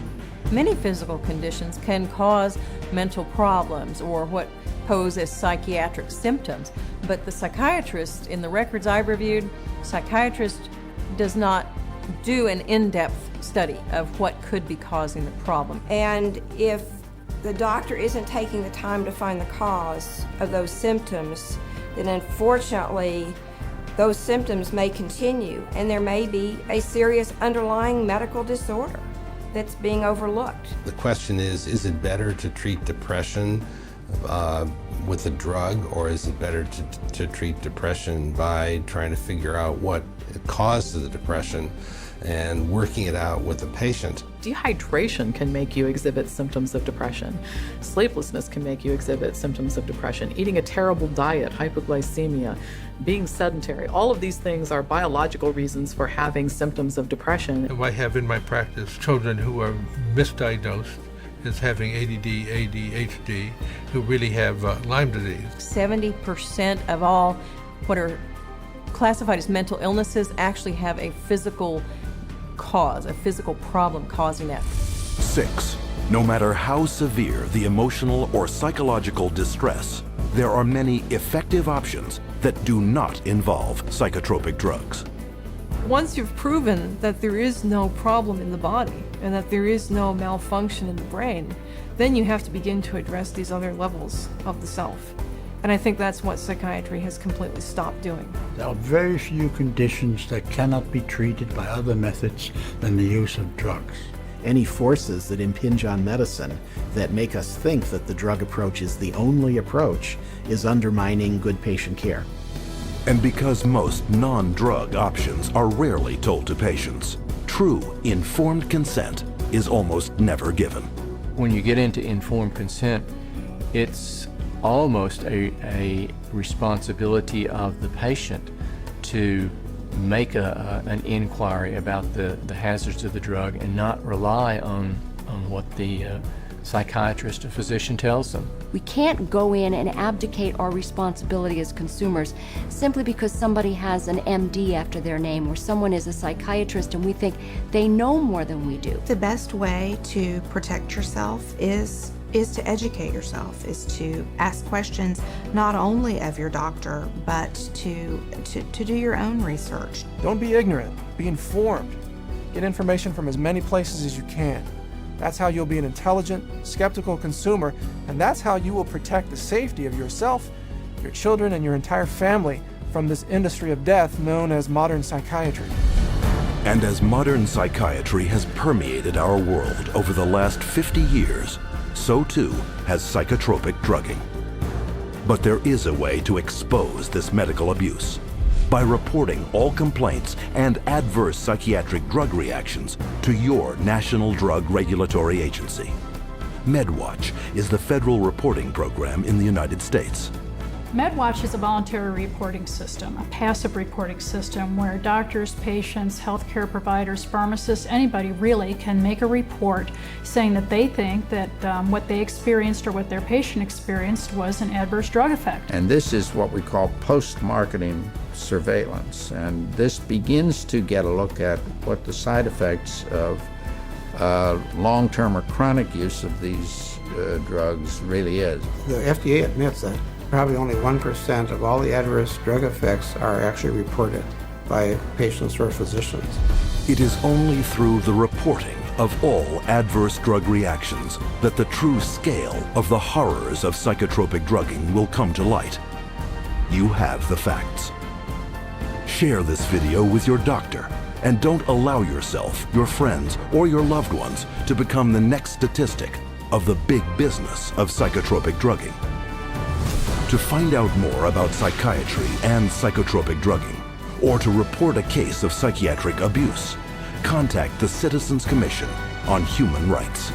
Many physical conditions can cause mental problems or what pose as psychiatric symptoms, but the psychiatrist, in the records I've reviewed, psychiatrist does not do an in-depth study of what could be causing the problem. And if the doctor isn't taking the time to find the cause of those symptoms, then unfortunately those symptoms may continue and there may be a serious underlying medical disorder that's being overlooked. The question is it better to treat depression with a drug, or is it better to treat depression by trying to figure out what caused the depression and working it out with the patient? Dehydration can make you exhibit symptoms of depression. Sleeplessness can make you exhibit symptoms of depression. Eating a terrible diet, hypoglycemia, being sedentary, all of these things are biological reasons for having symptoms of depression. I have in my practice children who are misdiagnosed as having ADD, ADHD, who really have Lyme disease. 70% of all what are classified as mental illnesses actually have a physical cause, a physical problem causing that. 6. No matter how severe the emotional or psychological distress, there are many effective options that do not involve psychotropic drugs. Once you've proven that there is no problem in the body and that there is no malfunction in the brain, then you have to begin to address these other levels of the self. And I think that's what psychiatry has completely stopped doing. There are very few conditions that cannot be treated by other methods than the use of drugs. Any forces that impinge on medicine that make us think that the drug approach is the only approach is undermining good patient care. And because most non-drug options are rarely told to patients, true informed consent is almost never given. When you get into informed consent, it's almost a responsibility of the patient to make an inquiry about the hazards of the drug and not rely on what the psychiatrist or physician tells them. We can't go in and abdicate our responsibility as consumers simply because somebody has an MD after their name or someone is a psychiatrist and we think they know more than we do. The best way to protect yourself is to educate yourself, is to ask questions not only of your doctor, but to do your own research. Don't be ignorant, be informed. Get information from as many places as you can. That's how you'll be an intelligent, skeptical consumer, and that's how you will protect the safety of yourself, your children, and your entire family from this industry of death known as modern psychiatry. And as modern psychiatry has permeated our world over the last 50 years, so too has psychotropic drugging. But there is a way to expose this medical abuse by reporting all complaints and adverse psychiatric drug reactions to your National Drug Regulatory Agency. MedWatch is the federal reporting program in the United States. MedWatch is a voluntary reporting system, a passive reporting system where doctors, patients, healthcare providers, pharmacists, anybody really can make a report saying that they think that what they experienced or what their patient experienced was an adverse drug effect. And this is what we call post-marketing surveillance. And this begins to get a look at what the side effects of long-term or chronic use of these drugs really is. The FDA admits that probably only 1% of all the adverse drug effects are actually reported by patients or physicians. It is only through the reporting of all adverse drug reactions that the true scale of the horrors of psychotropic drugging will come to light. You have the facts. Share this video with your doctor And don't allow yourself, your friends, or your loved ones to become the next statistic of the big business of psychotropic drugging. To find out more about psychiatry and psychotropic drugging, or to report a case of psychiatric abuse, contact the Citizens Commission on Human Rights.